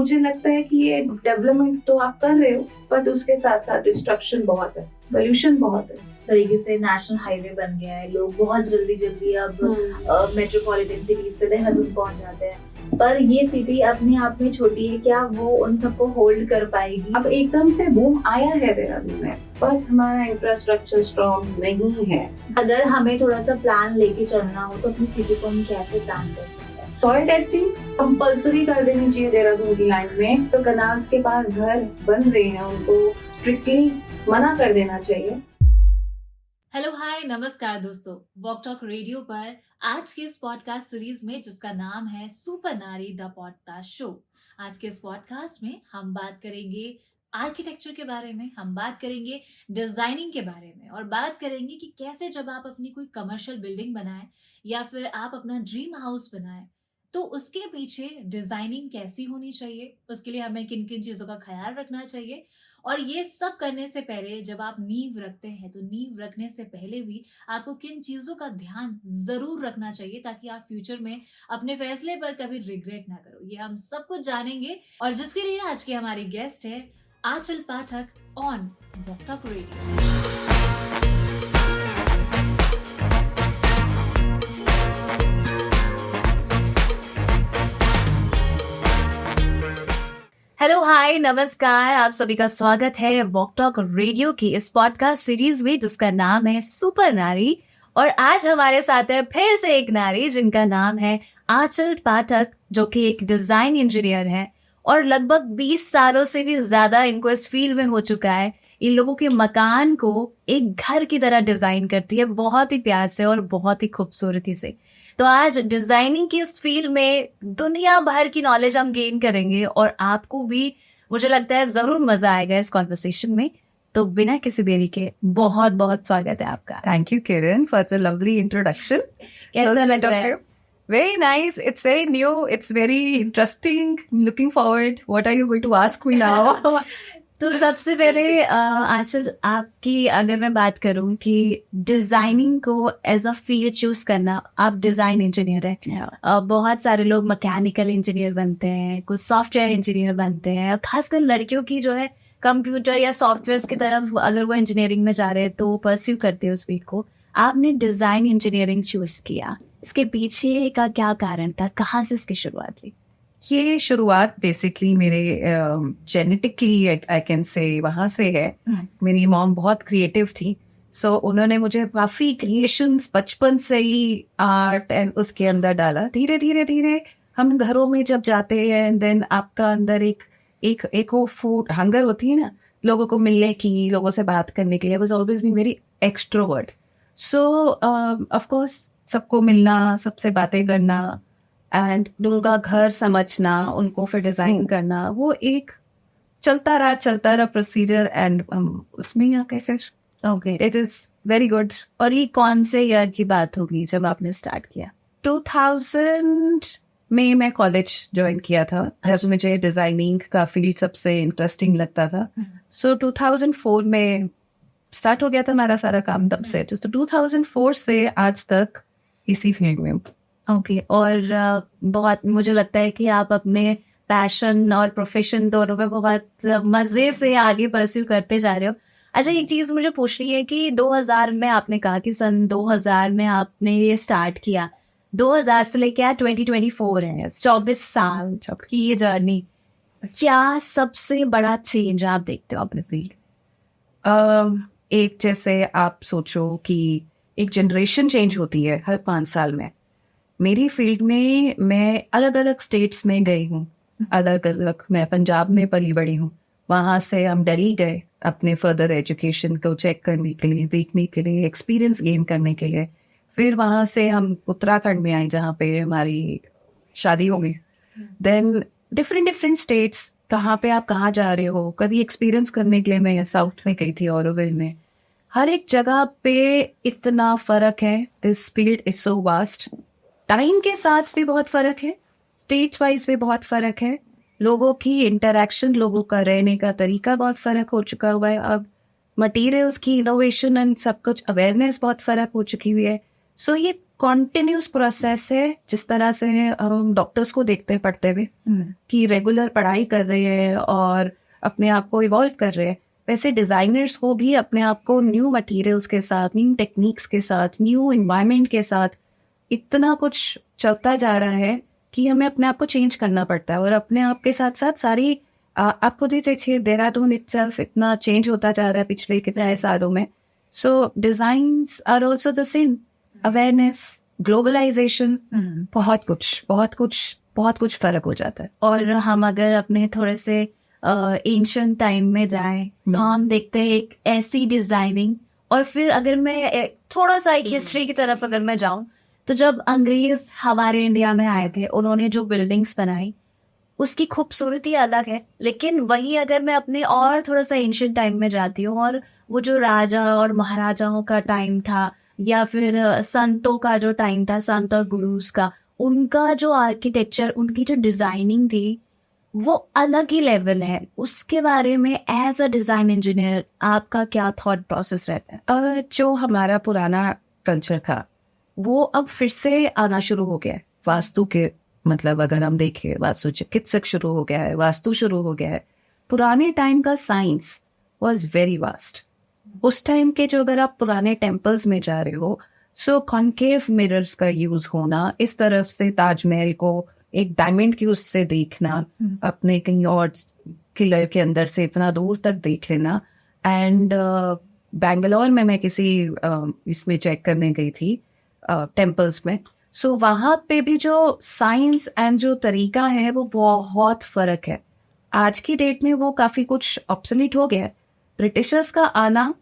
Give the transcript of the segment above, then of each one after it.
मुझे लगता है कि ये डेवलपमेंट तो आप कर रहे हो, बट उसके साथ साथ डिस्ट्रक्शन बहुत है, पोल्यूशन बहुत है। इस तरीके से नेशनल हाईवे बन गया है, लोग बहुत जल्दी अब मेट्रोपॉलिटन सिटी से देहरादून पहुंच जाते हैं, पर ये सिटी अपने आप में छोटी है, क्या वो उन सबको होल्ड कर पाएगी? अब एकदम से बूम आया है देहरादून में, पर हमारा इंफ्रास्ट्रक्चर स्ट्रॉन्ग नहीं है। अगर हमें थोड़ा सा प्लान लेके चलना हो तो अपनी सिटी को हम कैसे प्लान कर सकते हैं? सॉइल टेस्टिंग कंपलसरी कर देनी चाहिए देहरादून की लाइन में। तो कनाल्स के पास घर बन रहे हैं, उनको स्ट्रिक्टली मना कर देना चाहिए। हेलो हाय नमस्कार दोस्तों, वॉक टॉक रेडियो पर आज के इस पॉडकास्ट सीरीज में जिसका नाम है सुपर नारी द पॉडकास्ट शो। आज के इस पॉडकास्ट में हम बात करेंगे आर्किटेक्चर के बारे में, हम बात करेंगे डिजाइनिंग के बारे में और बात करेंगे कि कैसे जब आप अपनी कोई कमर्शियल बिल्डिंग बनाएं या फिर आप अपना ड्रीम हाउस बनाएं तो उसके पीछे डिजाइनिंग कैसी होनी चाहिए, उसके लिए हमें किन किन चीजों का ख्याल रखना चाहिए। और ये सब करने से पहले जब आप नींव रखते हैं तो नींव रखने से पहले भी आपको किन चीजों का ध्यान जरूर रखना चाहिए ताकि आप फ्यूचर में अपने फैसले पर कभी रिग्रेट ना करो, ये हम सब कुछ जानेंगे। और जिसके लिए आज की हमारी गेस्ट है Aanchal Pathak on Walk Talk Radio. Hello hi नमस्कार, आप सभी का स्वागत है वॉक टॉक रेडियो की इस पॉडकास्ट सीरीज में जिसका नाम है सुपर नारी। और आज हमारे साथ है फिर से एक नारी जिनका नाम है आंचल पाठक, जो कि एक डिजाइन इंजीनियर है और लगभग 20 सालों से भी ज्यादा इनको इस फील्ड में हो चुका है। इन लोगों के मकान को एक घर की तरह डिजाइन करती है, बहुत ही प्यार से और बहुत ही खूबसूरती से। तो आज डिजाइनिंग की इस फील्ड में दुनिया भर की नॉलेज हम गेन करेंगे और आपको भी मुझे लगता है जरूर मजा आएगा इस कॉन्वर्सेशन में। तो बिना किसी देरी के बहुत बहुत स्वागत है आपका। Thank you, Kiran, for the lovely introduction. कैसा लग रहा है? Very nice. It's very new. It's very interesting. Looking forward. What are you going to ask me now? तो सबसे पहले आंचल, आपकी अगर मैं बात करूं कि डिजाइनिंग को एज अ फील्ड चूज करना, आप डिजाइन इंजीनियर हैं, बहुत सारे लोग मैकेनिकल इंजीनियर बनते हैं, कुछ सॉफ्टवेयर इंजीनियर बनते हैं, और खासकर लड़कियों की जो है कंप्यूटर या सॉफ्टवेयर की तरफ अगर वो इंजीनियरिंग में जा रहे हैं तो वो परस्यू करते हैं उस फील्ड को। आपने डिजाइन इंजीनियरिंग चूज किया, इसके पीछे का क्या कारण था, कहाँ से इसकी शुरुआत हुई? ये शुरुआत बेसिकली मेरे जेनेटिकली आई कैन से वहाँ से है। मेरी मॉम बहुत क्रिएटिव थी, सो उन्होंने मुझे काफ़ी क्रिएशंस बचपन से ही आर्ट एंड उसके अंदर डाला। धीरे धीरे हम घरों में जब जाते हैं, देन आपका अंदर एक वो फूड हंगर होती है ना, लोगों को मिलने की, लोगों से बात करने के लिए। Was always been very extrovert. So of course सबको मिलना, सबसे बातें करना एंड उनका घर समझना, उनको फिर डिजाइन करना, वो एक चलता रहा प्रोसीजर। एंड उसमें आके फिर okay, it is very good. और ये कौन से ईयर की बात होगी जब आपने स्टार्ट किया? 2000 में मैं कॉलेज ज्वाइन किया था, जब मुझे डिजाइनिंग का फील्ड सबसे इंटरेस्टिंग लगता था। सो 2004 में स्टार्ट हो गया था मेरा सारा काम। तब से 2004 से आज तक इसी फील्ड में। ओके, और बहुत मुझे लगता है कि आप अपने पैशन और प्रोफेशन दोनों में बहुत मजे से आगे परस्यू करते जा रहे हो। अच्छा, एक चीज मुझे पूछनी है कि 2000 में आपने कहा कि सन 2000 में आपने ये स्टार्ट किया, 2000 से लेके 2024 है, 24 साल की ये जर्नी। क्या सबसे बड़ा चेंज आप देखते हो अपने फील्ड? एक जैसे आप सोचो कि एक जनरेशन चेंज होती है हर 5 साल में। मेरी फील्ड में मैं अलग अलग स्टेट्स में गई हूँ, मैं पंजाब में पली बड़ी हूँ, वहाँ से हम दिल्ली गए अपने फर्दर एजुकेशन को चेक करने के लिए, देखने के लिए, एक्सपीरियंस गेन करने के लिए। फिर वहाँ से हम उत्तराखंड में आए जहाँ पे हमारी शादी हो गई। देन डिफरेंट स्टेट्स, कहाँ पे आप कहाँ जा रहे हो, कभी एक्सपीरियंस करने के लिए मैं साउथ में गई थी, ऑरोविल में। हर एक जगह पे इतना फर्क है। This field is so vast. Time के साथ भी बहुत फर्क है, स्टेट वाइज भी बहुत फर्क है, लोगों की इंटरेक्शन, लोगों का रहने का तरीका बहुत फर्क हो चुका हुआ है। अब मटेरियल्स की इनोवेशन एंड सब कुछ अवेयरनेस बहुत फर्क हो चुकी हुई है। सो ये कॉन्टिन्यूस प्रोसेस है, जिस तरह से हम डॉक्टर्स को देखते हैं पढ़ते हुए कि रेगुलर पढ़ाई कर रहे हैं और अपने आप को इवॉल्व कर रहे हैं, वैसे डिज़ाइनर्स को भी अपने आप को न्यू मटेरियल्स के साथ, न्यू टेक्निक्स के साथ, न्यू इन्वायरमेंट के साथ इतना कुछ चलता जा रहा है कि हमें अपने आप को चेंज करना पड़ता है। और अपने आप के साथ साथ सारी आप खुद ही देखिए, देहरादून इटसेल्फ इतना चेंज होता जा रहा है पिछले कितने सालों में। So designs are also the same, awareness, globalisation, बहुत कुछ फर्क हो जाता है। और हम अगर अपने थोड़े से एंशियंट टाइम में जाएं तो हम देखते हैं एक ऐसी डिजाइनिंग, और फिर अगर मैं थोड़ा सा एक हिस्ट्री की तरफ अगर मैं जाऊं तो जब अंग्रेज हमारे इंडिया में आए थे, उन्होंने जो बिल्डिंग्स बनाई उसकी खूबसूरती अलग है। लेकिन वहीं अगर मैं अपने और थोड़ा सा एंशियंट टाइम में जाती हूँ, और वो जो राजा और महाराजाओं का टाइम था, या फिर संतों का जो टाइम था, संत और गुरुज का, उनका जो आर्किटेक्चर, उनकी जो डिजाइनिंग थी, वो अलग ही लेवल है। उसके बारे में एज अ डिजाइन इंजीनियर आपका क्या थॉट प्रोसेस रहता है? जो हमारा पुराना कल्चर था वो अब फिर से आना शुरू हो गया है। वास्तु के मतलब अगर हम देखें, वास्तु चिकित्सक शुरू हो गया है, वास्तु शुरू हो गया है। पुराने टाइम का साइंस वॉज वेरी वास्ट। उस टाइम के जो अगर आप पुराने टेम्पल्स में जा रहे हो, सो कॉन्केव मिरर्स का यूज होना, इस तरफ से ताजमहल को एक डायमंड की उससे देखना, अपने कहीं और किले के अंदर से इतना दूर तक देख लेना। एंड बेंगलोर में मैं किसी इसमें चेक करने गई थी टेम्पल्स में। सो वहाँ पे भी जो साइंस एंड जो तरीका है वो बहुत फर्क है। आज की डेट में वो काफी कुछ ऑब्सोलीट हो गया है। ब्रिटिशर्स का आना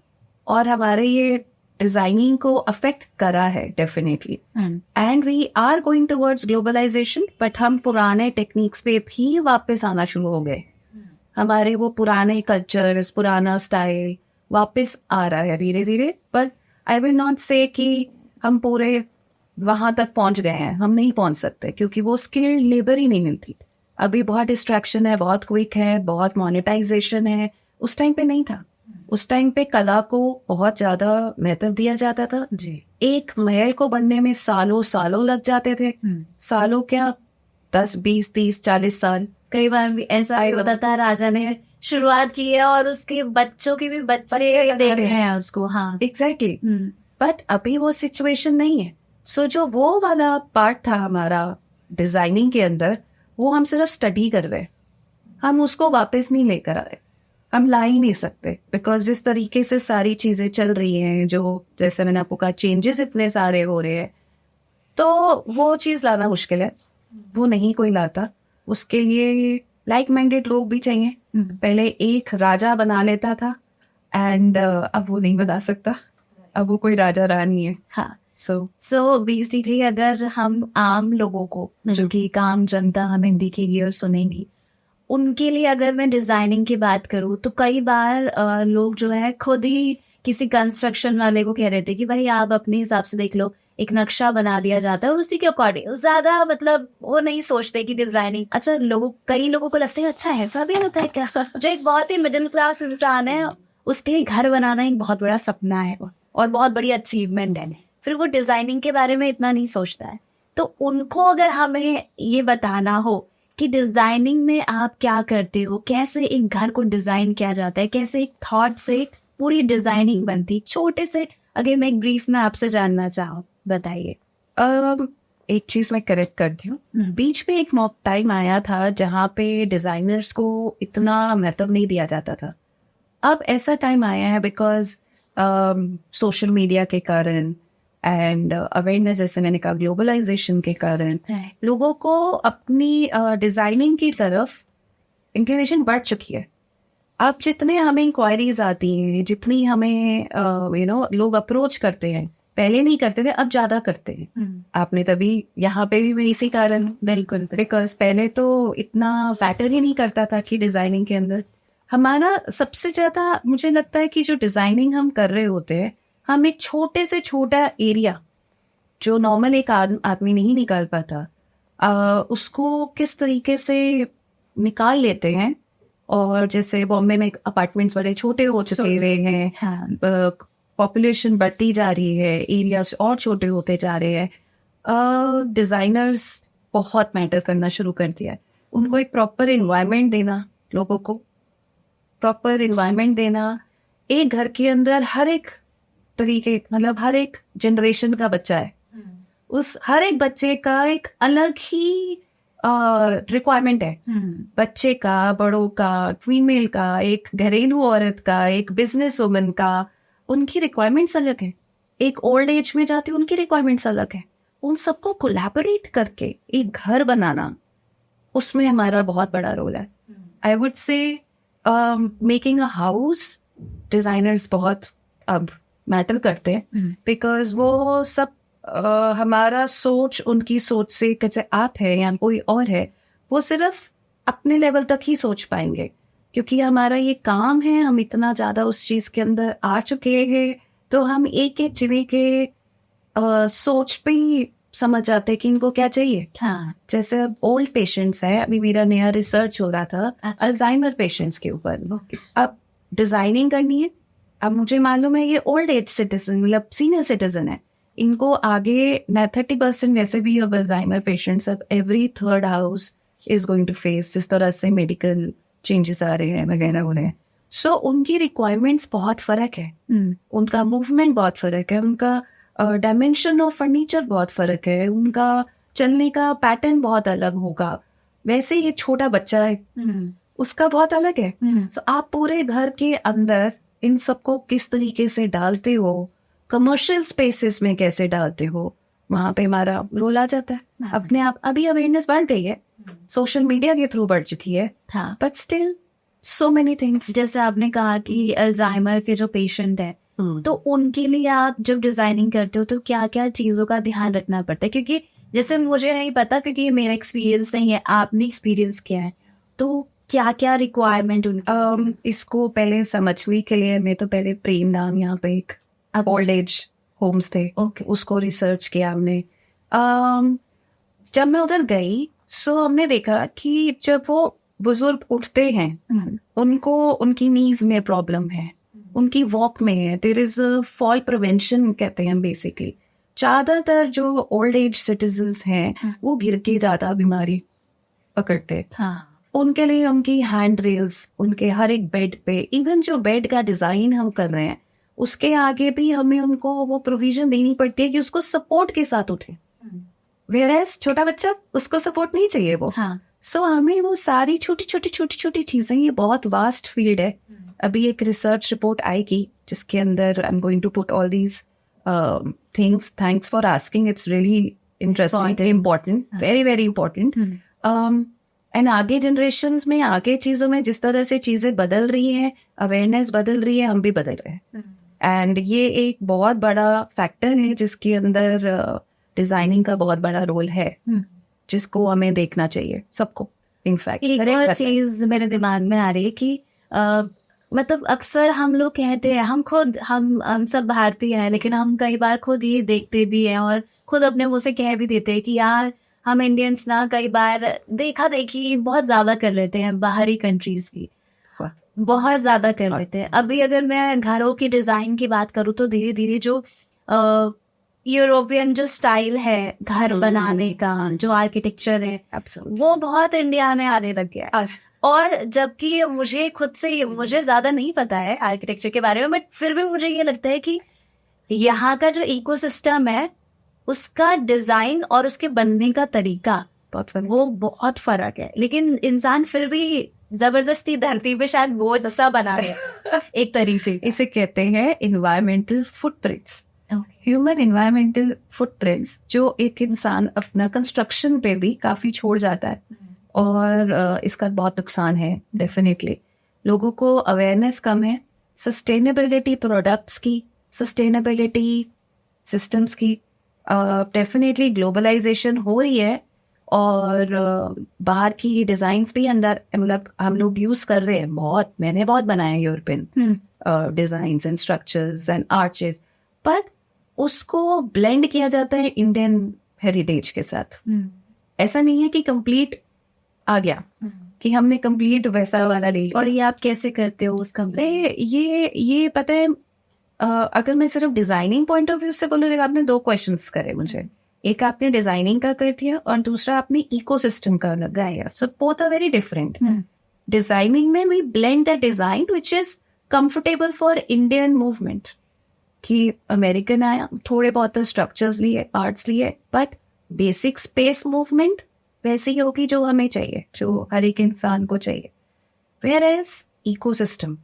और हमारे ये डिजाइनिंग को अफेक्ट करा है definitely, and we are going towards globalization, but हम पुराने टेक्निक्स पे भी वापस आना शुरू हो गए। हमारे वो पुराने कल्चर्स, पुराना स्टाइल वापस आ रहा है धीरे धीरे। But I will not say कि हम पूरे वहां तक पहुंच गए हैं, हम नहीं पहुंच सकते, क्योंकि वो स्किल्ड लेबर ही नहीं मिलती। अभी बहुत डिस्ट्रैक्शन है, बहुत क्विक है, बहुत मोनेटाइजेशन है। उस टाइम पे नहीं था। उस टाइम पे कला को बहुत ज्यादा महत्व दिया जाता था जी। एक महल को बनने में सालों सालों लग जाते थे। सालों क्या, 10, 20, 30, 40 साल। कई बार भी ऐसा होता था, राजा ने शुरुआत की है और उसके बच्चों के भी बच्चे देख रहे हैं उसको। हाँ, एग्जैक्टली। बट अभी वो सिचुएशन नहीं है। सो जो वो वाला पार्ट था हमारा डिजाइनिंग के अंदर, वो हम सिर्फ स्टडी कर रहे हैं, हम उसको वापस नहीं लेकर आ रहे। हम ला ही नहीं सकते, बिकॉज जिस तरीके से सारी चीजें चल रही हैं, जो जैसे मैंने आपको कहा चेंजेस इतने सारे हो रहे हैं, तो वो चीज लाना मुश्किल है। वो नहीं कोई लाता। उसके लिए लाइक माइंडेड लोग भी चाहिए। पहले एक राजा बना लेता था, एंड अब वो नहीं बना सकता। अब वो कोई राजा रानी है। हाँ। सो बेसिकली अगर हम आम लोगों को, जो कि आम जनता हमें दिखेगी और सुनेंगी, उनके लिए अगर मैं डिजाइनिंग की बात करूँ तो कई बार लोग जो है खुद ही किसी कंस्ट्रक्शन वाले को कह रहे थे कि भाई आप अपने हिसाब से देख लो, एक नक्शा बना दिया जाता है और उसी के अकॉर्डिंग, ज्यादा मतलब वो नहीं सोचते कि डिजाइनिंग। अच्छा, कई लोगों को लगता है अच्छा ऐसा भी होता है क्या? जो एक बहुत ही मिडिल क्लास इंसान है, उसके लिए घर बनाना एक बहुत बड़ा सपना है और बहुत बड़ी अचीवमेंट है, फिर वो डिजाइनिंग के बारे में इतना नहीं सोचता है। तो उनको अगर हमें ये बताना हो कि डिजाइनिंग में आप क्या करते हो, कैसे एक घर को डिजाइन किया जाता है, कैसे एक थॉट से पूरी डिजाइनिंग बनती, छोटे से अगर मैं एक ब्रीफ में आपसे जानना चाहूँ, बताइए। एक चीज मैं करेक्ट करती हूँ। बीच में एक टाइम आया था जहाँ पे डिजाइनर्स को इतना महत्व नहीं दिया जाता था। अब ऐसा टाइम आया है बिकॉज सोशल मीडिया के कारण एंड अवेयरनेस, जैसे मैंने कहा ग्लोबलाइजेशन के कारण, लोगों को अपनी डिजाइनिंग की तरफ इंक्लिनेशन बढ़ चुकी है। अब जितने हमें इंक्वायरीज आती हैं, जितनी हमें लोग अप्रोच करते हैं, पहले नहीं करते थे, अब ज्यादा करते हैं। आपने तभी यहाँ पे भी मैं इसी कारण, बिल्कुल, बिकॉज पहले तो इतना मैटर ही नहीं करता था कि डिजाइनिंग के अंदर हमारा सबसे ज्यादा, मुझे लगता है कि जो डिजाइनिंग हम कर रहे होते हैं, हम एक छोटे से छोटा एरिया जो नॉर्मल एक आदमी नहीं निकाल पाता, उसको किस तरीके से निकाल लेते हैं। और जैसे बॉम्बे में अपार्टमेंट्स बड़े छोटे हो चुके हुए हैं, पॉपुलेशन बढ़ती जा रही है, एरियाज और छोटे होते जा रहे हैं, डिज़ाइनर्स बहुत मैटर करना शुरू कर दिया है। उनको एक प्रॉपर इन्वायरमेंट देना, लोगों को प्रॉपर इन्वायरमेंट देना। एक घर के अंदर हर एक तरीके, मतलब हर एक जनरेशन का बच्चा है, उस हर एक बच्चे का एक अलग ही रिक्वायरमेंट है। बच्चे का, बड़ों का, फीमेल का, एक घरेलू औरत का, एक बिजनेस वुमन का, उनकी रिक्वायरमेंट्स अलग है। एक ओल्ड एज में जाती उनकी रिक्वायरमेंट्स अलग है। उन सबको कोलैबोरेट करके एक घर बनाना, उसमें हमारा बहुत बड़ा रोल है। I would say making a house, designers बहुत अब मैटर करते हैं, बिकॉज वो सब हमारा सोच उनकी सोच से, कैसे आप है या कोई और है, वो सिर्फ अपने लेवल तक ही सोच पाएंगे। क्योंकि हमारा ये काम है, हम इतना ज़्यादा उस चीज़ के अंदर आ चुके हैं, तो हम एक एक जिले के सोच पे ही समझ जाते हैं कि इनको क्या चाहिए। हाँ, जैसे अब ओल्ड पेशेंट्स है, अभी मेरा नया रिसर्च हो रहा था अल्जाइमर पेशेंट्स के ऊपर। अब डिजाइनिंग करनी है, अब मुझे मालूम है ये ओल्ड एज सिटीजन, मतलब सीनियर सिटीजन है, इनको आगे 30% वैसे भी अब अल्जाइमर पेशेंट्स, अब every third house is going to face जिस तरह से मेडिकल चेंजेस आ रहे हैं वगैरह उन्हें। सो उनकी रिक्वायरमेंट्स बहुत फर्क है, उनका मूवमेंट बहुत फर्क है, उनका डायमेंशन ऑफ फर्नीचर बहुत फर्क है, उनका चलने का पैटर्न बहुत अलग होगा। वैसे ये छोटा बच्चा है, उसका बहुत अलग है। सो आप पूरे घर के अंदर इन सबको किस तरीके से डालते हो, कमर्शियल स्पेसेस में कैसे डालते हो, वहां पे हमारा रोल आ जाता है। अपने आप अभी अवेयरनेस बढ़ गई है, सोशल मीडिया के थ्रू बढ़ चुकी है, हाँ। But still so many things. जैसे आपने कहा कि अल्जाइमर के जो पेशेंट है, तो उनके लिए आप जब डिजाइनिंग करते हो तो क्या क्या चीजों का ध्यान रखना पड़ता है? क्योंकि जैसे मुझे नहीं पता, क्योंकि ये मेरा एक्सपीरियंस नहीं है, आपने एक्सपीरियंस किया है, तो क्या क्या रिक्वायरमेंट उनकी? इसको पहले समझने के लिए मैं तो पहले प्रेम नाम यहाँ पे एक ओल्ड एज होम्स थे, उसको रिसर्च किया हमने। जब मैं उधर गई सो हमने देखा कि जब वो बुजुर्ग उठते हैं, उनको उनकी नीज में प्रॉब्लम है, उनकी वॉक में है, there is a fall prevention कहते हैं बेसिकली। ज्यादातर जो ओल्ड एज सिटीजन्स हैं वो गिर के ज्यादा बीमारी पकड़ते हैं। हाँ, उनके लिए उनकी हैंड रेल्स, उनके हर एक बेड पे, इवन जो बेड का डिजाइन हम कर रहे हैं उसके आगे भी हमें उनको वो प्रोविजन देनी पड़ती है कि उसको सपोर्ट के साथ उठे। वेयरएज छोटा बच्चा, उसको सपोर्ट नहीं चाहिए वो। हाँ, सो हमें वो सारी छोटी छोटी चीजें, ये बहुत वास्ट फील्ड है। अभी एक रिसर्च रिपोर्ट आएगी जिसके अंदर I am going to put all these things. Thanks for asking, it's really interesting, important, very very important. And आगे जनरेशंस में, आगे चीजों में जिस तरह से चीजें बदल रही हैं, अवेयरनेस बदल रही है, हम भी बदल रहे हैं। एंड ये एक बहुत बड़ा फैक्टर है जिसके अंदर डिजाइनिंग का बहुत बड़ा रोल है, जिसको हमें देखना चाहिए सबको। इनफैक्ट एक और चीज मेरे दिमाग में आ रही है कि मतलब अक्सर हम लोग कहते हैं, हम सब भारतीय हैं, लेकिन हम कई बार खुद ये देखते भी हैं और खुद अपने मुंह से कह भी देते हैं कि यार हम इंडियंस ना कई बार देखा देखी बहुत ज्यादा कर लेते हैं, बाहरी कंट्रीज की बहुत ज्यादा कर लेते हैं। अभी अगर मैं घरों की डिजाइन की बात करूँ तो धीरे धीरे जो यूरोपियन जो स्टाइल है घर बनाने का, जो आर्किटेक्चर है, वो बहुत इंडिया में आने लग गया है। और जबकि मुझे ज्यादा नहीं पता है आर्किटेक्चर के बारे में, बट फिर भी मुझे ये लगता है कि यहाँ का जो इकोसिस्टम है उसका डिजाइन और उसके बनने का तरीका वो बहुत फर्क है। लेकिन इंसान फिर भी जबरदस्ती धरती पे शायद वो सा बना है एक तरीके। इसे कहते हैं environmental footprints, human environmental footprints, जो एक इंसान अपना कंस्ट्रक्शन पे भी काफी छोड़ जाता है। और इसका बहुत नुकसान है डेफिनेटली। लोगों को अवेयरनेस कम है सस्टेनेबिलिटी प्रोडक्ट्स की, सस्टेनेबिलिटी सिस्टम्स की। डेफिनेटली ग्लोबलाइजेशन हो रही है और बाहर की डिजाइन्स भी अंदर, मतलब हम लोग यूज कर रहे हैं बहुत। मैंने बहुत बनाया European designs and structures and arches, पर उसको ब्लेंड किया जाता है इंडियन हेरिटेज के साथ। ऐसा नहीं है कि कंप्लीट आ गया कि हमने कंप्लीट वैसा वाला ले लिया। और ये आप कैसे करते हो उसका? ये पता है, अगर मैं सिर्फ डिजाइनिंग पॉइंट ऑफ व्यू से बोलूँ, आपने 2 क्वेश्चंस करे मुझे। एक आपने डिजाइनिंग का कर दिया और दूसरा आपने इकोसिस्टम का लगाया. So both are very different. Designing में we blend the design which is comfortable for Indian movement. कि अमेरिकन आया, थोड़े बहुत स्ट्रक्चर्स लिए, पार्ट्स लिए, बट बेसिक स्पेस मूवमेंट वैसी ही होगी जो हमें चाहिए, जो हर एक इंसान को चाहिए. वेयर एज इकोसिस्टम,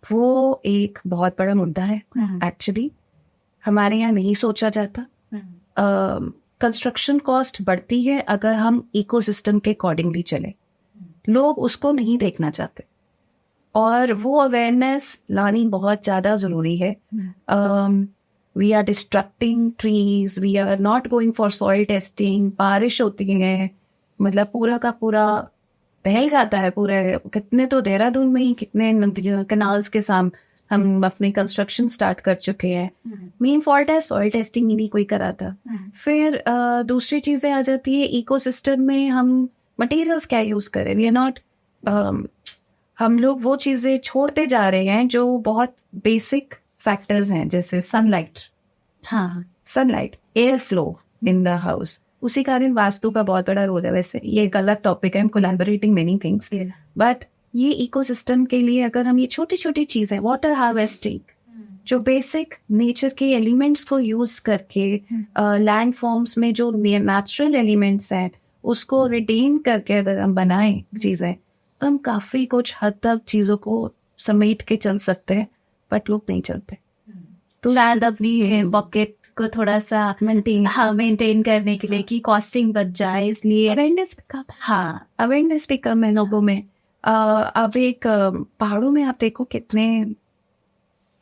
वो एक बहुत बड़ा मुद्दा है एक्चुअली. हमारे यहाँ नहीं सोचा जाता. कंस्ट्रक्शन कॉस्ट बढ़ती है अगर हम इकोसिस्टम के अकॉर्डिंगली चले. लोग उसको नहीं देखना चाहते और वो अवेयरनेस लानी बहुत ज़्यादा ज़रूरी है. We are destructing trees, we are not going for soil testing. बारिश होती है, मतलब पूरा का पूरा बह जाता है पूरे. कितने तो देहरादून में ही कितने नदियों कैनाल्स के सामने हम अपनी कंस्ट्रक्शन स्टार्ट कर चुके हैं. मेन फॉल्ट है सॉइल टेस्टिंग ही नहीं कोई कराता. फिर दूसरी चीज़ें आ जाती है इकोसिस्टम में. हम मटेरियल्स क्या यूज़ करें, वी आर नॉट, हम लोग वो चीज़ें छोड़ते जा रहे हैं जो बहुत बेसिक फैक्टर्स हैं, जैसे सनलाइट. हाँ, sunlight, air flow in the house. उसी कारण वास्तु का बहुत बड़ा रोल है. वैसे ये एक अलग टॉपिक है, I am collaborating many things, but ये इकोसिस्टम के लिए अगर हम ये छोटी छोटी चीज़ें, वाटर हार्वेस्टिंग, जो बेसिक नेचर के एलिमेंट्स को यूज करके लैंड फॉर्म्स में जो नेचुरल एलिमेंट्स हैं उसको रिटेन करके अगर हम बनाएं चीज़ें, तो हम काफ़ी कुछ हद तक चीज़ों को समेट के चल सकते हैं. बट लोग नहीं चलते. तो शायद अपनी पॉकेट को थोड़ा सा मेंटेन करने के लिए कि कॉस्टिंग बच जाए, इसलिए अवेयरनेस भी कम. हाँ, अवेयरनेस भी कम है लोगों में. अब एक पहाड़ों में आप देखो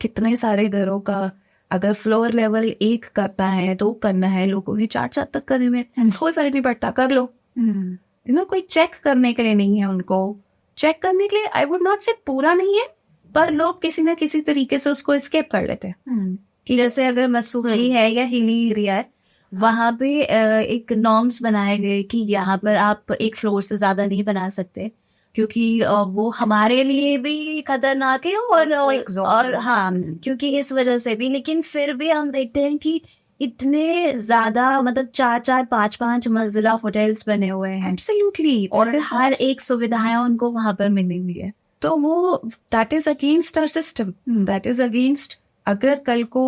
कितने सारे घरों का अगर फ्लोर लेवल 1 करना है, 2 करना है, लोगों ने 4 तक करे हुए, कोई फर्क नहीं पड़ता, कर लो. कोई चेक करने के लिए नहीं है. उनको चेक करने के लिए आई वुड नॉट से पूरा नहीं है, पर लोग किसी ना किसी तरीके से उसको स्केप कर लेते हैं. कि जैसे अगर मसूरी है या हिली एरिया है, वहां पे एक नॉर्म्स बनाए गए कि यहाँ पर आप एक फ्लोर से ज्यादा नहीं बना सकते, क्योंकि वो हमारे लिए भी खतरनाक है और हाँ, क्योंकि इस वजह से भी. लेकिन फिर भी हम देखते हैं कि इतने ज्यादा, मतलब 4-4, 5-5 मंजिला होटल्स बने हुए हैं. एब्सोल्युटली. और हर एक सुविधाएं उनको वहां पर मिली हुई है. तो वो that is against our system. That is against, अगर कल को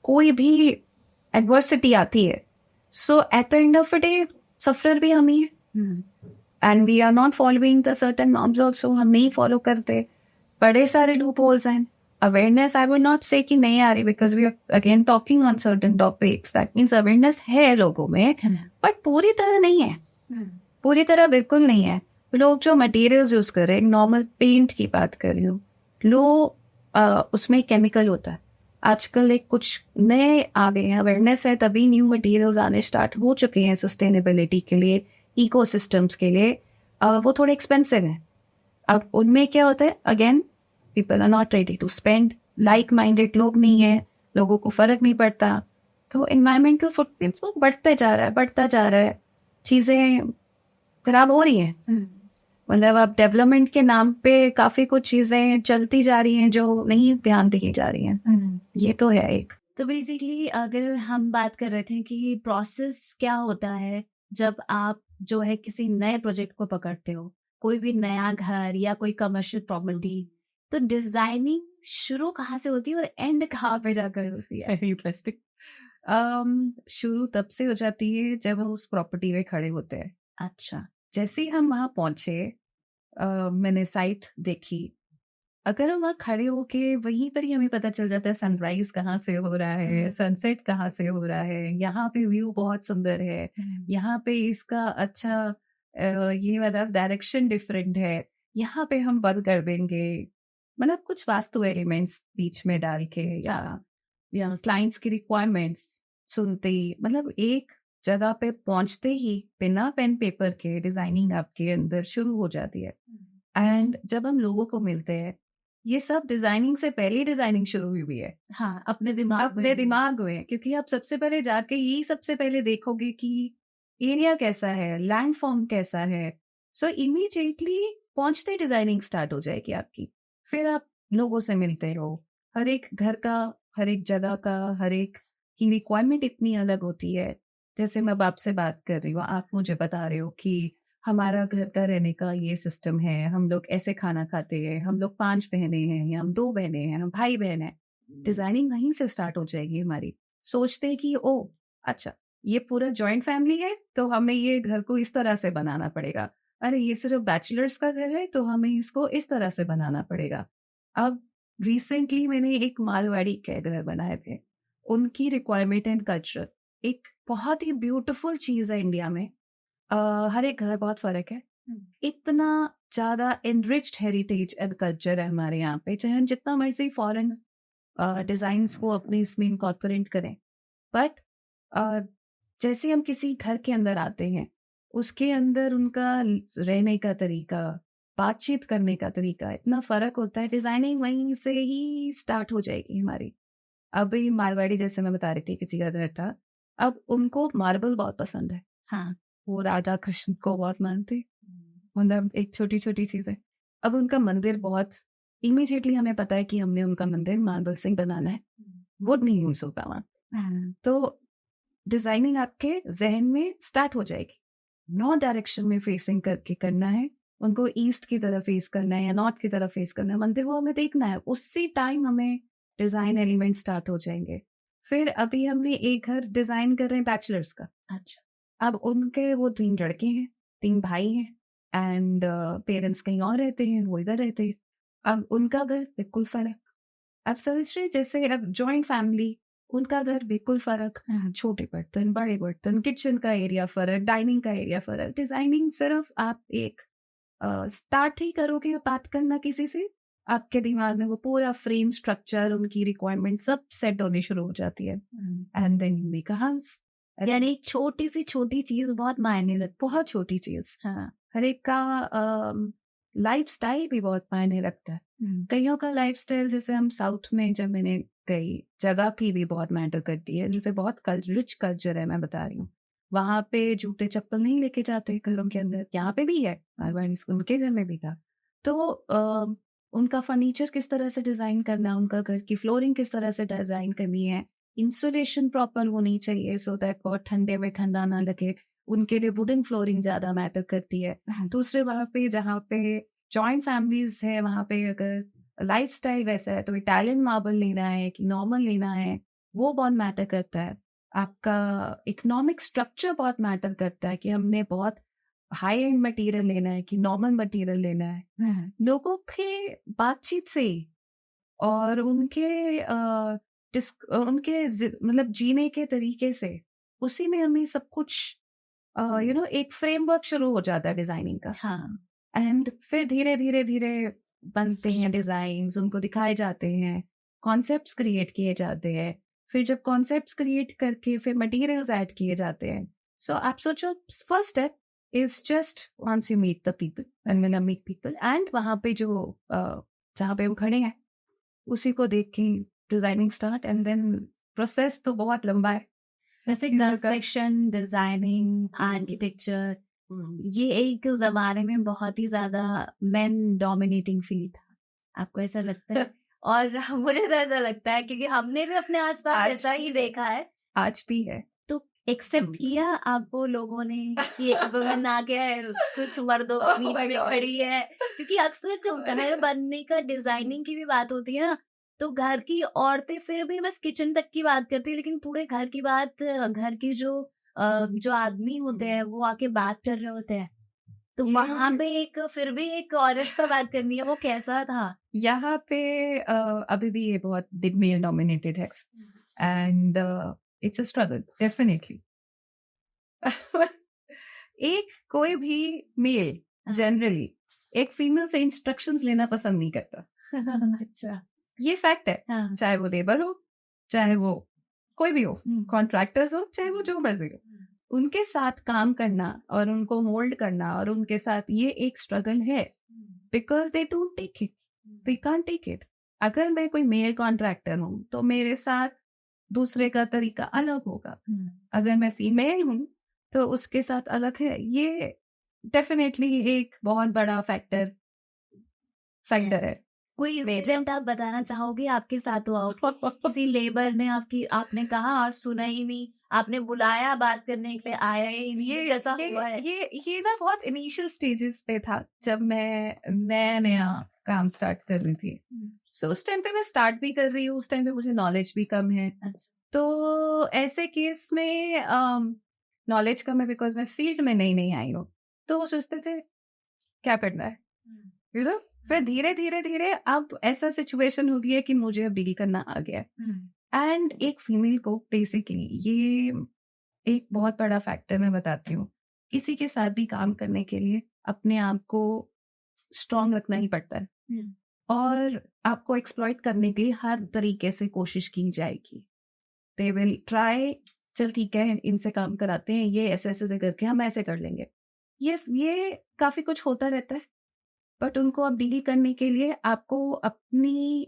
कोई भी एडवर्सिटी आती है, so at the end of the day sufferer भी हम ही है. And we are not following the certain norms also. हम नहीं फॉलो करते. बड़े सारे लूप होल्स हैं. Awareness I would not say कि नहीं आ रही, because we are again talking on certain topics. That means awareness है लोगों में, बट पूरी तरह नहीं है. पूरी तरह बिल्कुल नहीं है. लोग जो मटेरियल्स यूज कर रहे हैं, नॉर्मल पेंट की बात कर रही हूँ, उसमें केमिकल होता है. आजकल एक कुछ नए आ गए हैं, अवेयरनेस है तभी न्यू मटेरियल्स आने स्टार्ट हो चुके हैं सस्टेनेबिलिटी के लिए, इकोसिस्टम्स के लिए. वो थोड़े एक्सपेंसिव हैं. अब उनमें क्या होता है, again people are not ready to spend. Like minded लोग नहीं है, लोगों को फर्क नहीं पड़ता. तो एनवायरमेंटल फुटप्रिंट्स वो बढ़ता जा रहा है. चीज़ें खराब हो रही हैं. मतलब अब डेवलपमेंट के नाम पे काफी कुछ चीजें चलती जा रही हैं जो नहीं ध्यान दी जा रही हैं. ये तो है एक. तो बेसिकली अगर हम बात कर रहे थे कि प्रोसेस क्या होता है जब आप जो है किसी नए प्रोजेक्ट को पकड़ते हो, कोई भी नया घर या कोई कमर्शियल प्रॉपर्टी, तो डिजाइनिंग शुरू कहाँ से होती है और एंड कहाँ पे जाकर होती है? इंटरेस्टिंग. शुरू तब से हो जाती है जब हम उस प्रॉपर्टी में खड़े होते हैं. अच्छा. जैसे ही हम वहाँ पहुंचे, मैंने साइट देखी. अगर हम वहाँ खड़े होके वहीं पर ही हमें पता चल जाता है सनराइज कहाँ से हो रहा है, सनसेट कहाँ से हो रहा है, यहाँ पे व्यू बहुत सुंदर है, यहाँ पे इसका अच्छा ये वाला डायरेक्शन डिफरेंट है, यहाँ पे हम बंद कर देंगे. मतलब कुछ वास्तु एलिमेंट्स बीच में डाल के या क्लाइंट्स की रिक्वायरमेंट्स सुनते ही, मतलब एक जगह पे पहुंचते ही बिना पेन पेपर के डिजाइनिंग आपके अंदर शुरू हो जाती है. एंड जब हम लोगों को मिलते हैं, ये सब डिजाइनिंग से पहले डिजाइनिंग शुरू हुई है. हाँ, अपने दिमाग में, क्योंकि आप सबसे पहले जाके यही सबसे पहले देखोगे कि एरिया कैसा है, लैंड फॉर्म कैसा है. सो इमीडिएटली पहुंचते डिजाइनिंग स्टार्ट हो जाएगी आपकी. फिर आप लोगों से मिलते हो, हर एक घर का, हर एक जगह का, हर एक की रिक्वायरमेंट इतनी अलग होती है। जैसे मैं अब आपसे बात कर रही हूँ, आप मुझे बता रहे हो कि हमारा घर का रहने का ये सिस्टम है, हम लोग ऐसे खाना खाते हैं, हम लोग 5 बहनें हैं या हम 2 बहनें हैं, हम भाई बहन हैं। डिजाइनिंग वहीं से स्टार्ट हो जाएगी हमारी। सोचते हैं कि ओ अच्छा, ये पूरा जॉइंट फैमिली है तो हमें ये घर को इस तरह से बनाना पड़ेगा। अरे ये सिर्फ बैचलर्स का घर है तो हमें इसको इस तरह से बनाना पड़ेगा। अब रिसेंटली मैंने एक मालवाड़ी के घर बनाए थे। उनकी रिक्वायरमेंट एंड कल्चर एक बहुत ही ब्यूटीफुल चीज है इंडिया में। हर एक घर बहुत फर्क है। इतना ज्यादा एनरिच्ड हेरिटेज एंड कल्चर है हमारे यहाँ पे, चाहे हम जितना मर्जी फॉरेन डिजाइन्स को अपने इसमें इनकॉर्पोरेट करें, बट जैसे हम किसी घर के अंदर आते हैं, उसके अंदर उनका रहने का तरीका, बातचीत करने का तरीका इतना फर्क होता है। डिजाइनिंग वहीं से ही स्टार्ट हो जाएगी हमारी। अभी मारवाड़ी जैसे मैं बता रही थी, किसी का घर था, अब उनको मार्बल बहुत पसंद है। हाँ, वो राधा कृष्ण को बहुत मानते, मतलब एक छोटी छोटी चीज है। अब उनका मंदिर बहुत, इमीडिएटली हमें पता है कि हमने उनका मंदिर मार्बल से बनाना है, वुड नहीं यूज होगा वहाँ। तो डिजाइनिंग आपके जहन में स्टार्ट हो जाएगी। नॉर्थ डायरेक्शन में फेसिंग करके करना है, उनको ईस्ट की तरफ फेस करना है या नॉर्थ की तरफ फेस करना है, मंदिर वो हमें देखना है। उसी टाइम हमें डिजाइन एलिमेंट स्टार्ट हो जाएंगे। फिर अभी हमने एक घर डिजाइन कर रहे हैं बैचलर्स का। अच्छा, अब उनके वो 3 लड़के हैं, 3 भाई हैं एंड पेरेंट्स कहीं और रहते हैं, वो इधर रहते हैं। अब उनका घर बिल्कुल फर्क। अब समझ रहे, जैसे अब जॉइंट फैमिली, उनका घर बिल्कुल फर्क। छोटे बर्तन, बड़े बर्तन, किचन का एरिया फर्क, डाइनिंग का एरिया फर्क। डिजाइनिंग सिर्फ आप एक स्टार्ट ही करोगे बात करना किसी से, आपके दिमाग में वो पूरा फ्रेम स्ट्रक्चर, उनकी रिक्वायरमेंट सब सेट होनी शुरू हो जाती है। And then you make a house. यानी छोटी सी छोटी चीज बहुत मायने रखती बहुत छोटी चीज। हाँ, हर एक का लाइफ स्टाइल भी बहुत मायने रखता है। कईयों का लाइफ स्टाइल, जैसे हम साउथ में जब मैंने गई, जगह की भी बहुत मैटर करती है। जैसे बहुत रिच कल्चर है, मैं बता रही हूँ। वहां पे जूते चप्पल नहीं लेके जाते घरों के अंदर, यहाँ पे भी है, उनके घर में भी था। तो उनका फर्नीचर किस तरह से डिजाइन करना, उनका घर की फ्लोरिंग किस तरह से डिजाइन करनी है, इंसुलेशन प्रॉपर होनी चाहिए सो दैट बहुत ठंडे में ठंडा ना लगे। उनके लिए वुडन फ्लोरिंग ज्यादा मैटर करती है। दूसरे वहां पे जहाँ पे जॉइंट फैमिलीज है, वहां पे अगर लाइफस्टाइल वैसा है तो इटालियन मार्बल लेना है कि नॉर्मल लेना है, वो बहुत मैटर करता है। आपका इकोनॉमिक स्ट्रक्चर बहुत मैटर करता है कि हमने बहुत हाई एंड मटेरियल लेना है कि नॉर्मल मटेरियल लेना है। लोगों के बातचीत से और उनके मतलब जीने के तरीके से, उसी में हमें सब कुछ एक फ्रेमवर्क शुरू हो जाता है डिजाइनिंग का। हाँ, एंड फिर धीरे धीरे धीरे बनते हैं डिजाइन्स, उनको दिखाए जाते हैं, कॉन्सेप्ट्स क्रिएट किए जाते हैं। फिर जब कॉन्सेप्ट्स क्रिएट करके फिर मटेरियल्स ऐड किए जाते हैं। सो आप सोचो, first step is just once you meet the people and when I meet people, and वहाँ पे जो जहाँ पे हम खड़े हैं उसी को देख के designing start, and then process तो बहुत लंबा है। वैसे कंस्ट्रक्शन, डिजाइनिंग, आर्किटेक्चर, ये एक जमाने में बहुत ही ज्यादा मेन डोमिनेटिंग फील्ड था। आपको ऐसा लगता है? और मुझे तो ऐसा लगता है क्योंकि हमने भी अपने आसपास ऐसा ही देखा है, आज भी है। तो एक्सेप्ट किया आपको लोगों ने कि वुमेन आ गया है, कुछ मर्दों की बीच में खड़ी है? क्योंकि अक्सर जो घर बनने का डिजाइनिंग की भी बात होती है ना, तो घर की औरतें फिर भी बस किचन तक की बात करती है, लेकिन पूरे घर की बात, घर के जो आदमी होते हैं वो आके बात कर रहे होते हैं। तो वहां पे एक फिर भी एक औरत से बात करनी है, वो कैसा था? यहाँ पे अभी भी ये बहुत मेल डोमिनेटेड है and it's a struggle definitely. एक कोई भी मेल जनरली एक फीमेल से इंस्ट्रक्शंस लेना पसंद नहीं करता। अच्छा, ये फैक्ट है। हाँ, चाहे वो लेबर हो, चाहे वो कोई भी हो, कॉन्ट्रैक्टर्स हो, चाहे वो जो मर्जी हो, उनके साथ काम करना और उनको मोल्ड करना और उनके साथ ये एक स्ट्रगल है, because they don't take it, they can't take it. अगर मैं कोई मेल कॉन्ट्रैक्टर हूँ तो मेरे साथ दूसरे का तरीका अलग होगा। अगर मैं फीमेल हूँ तो उसके साथ अलग है। ये डेफिनेटली एक बहुत बड़ा फैक्टर है। कोई इंसिडेंट आप बताना चाहोगे आपके साथ हुआ हो? किसी लेबर ने आपने कहा और सुना ही नहीं, आपने बुलाया बात करने के लिए, आया ही नहीं, ये जैसा हुआ है? ये ना बहुत इनिशियल स्टेजेस पे था जब मैं नया काम स्टार्ट कर रही थी। सो उस टाइम पे मैं स्टार्ट भी कर रही हूँ, उस टाइम पे मुझे नॉलेज भी कम है। अच्छा। तो ऐसे केस में नॉलेज कम है बिकॉज मैं फील्ड में नई आई हूँ। तो वो सोचते थे क्या करना है, यू नो। फिर धीरे धीरे अब ऐसा सिचुएशन हो गया है कि मुझे अब डील करना आ गया है। एंड एक फीमेल को बेसिकली ये एक बहुत बड़ा फैक्टर मैं बताती हूँ, किसी के साथ भी काम करने के लिए अपने आप को स्ट्रांग रखना ही पड़ता है और आपको एक्सप्लॉइट करने के लिए हर तरीके से कोशिश की जाएगी। दे विल ट्राई, चल ठीक है इनसे काम कराते हैं, ये ऐसे ऐसे करके हम ऐसे कर लेंगे। ये काफी कुछ होता रहता है, बट उनको अब डील करने के लिए आपको अपने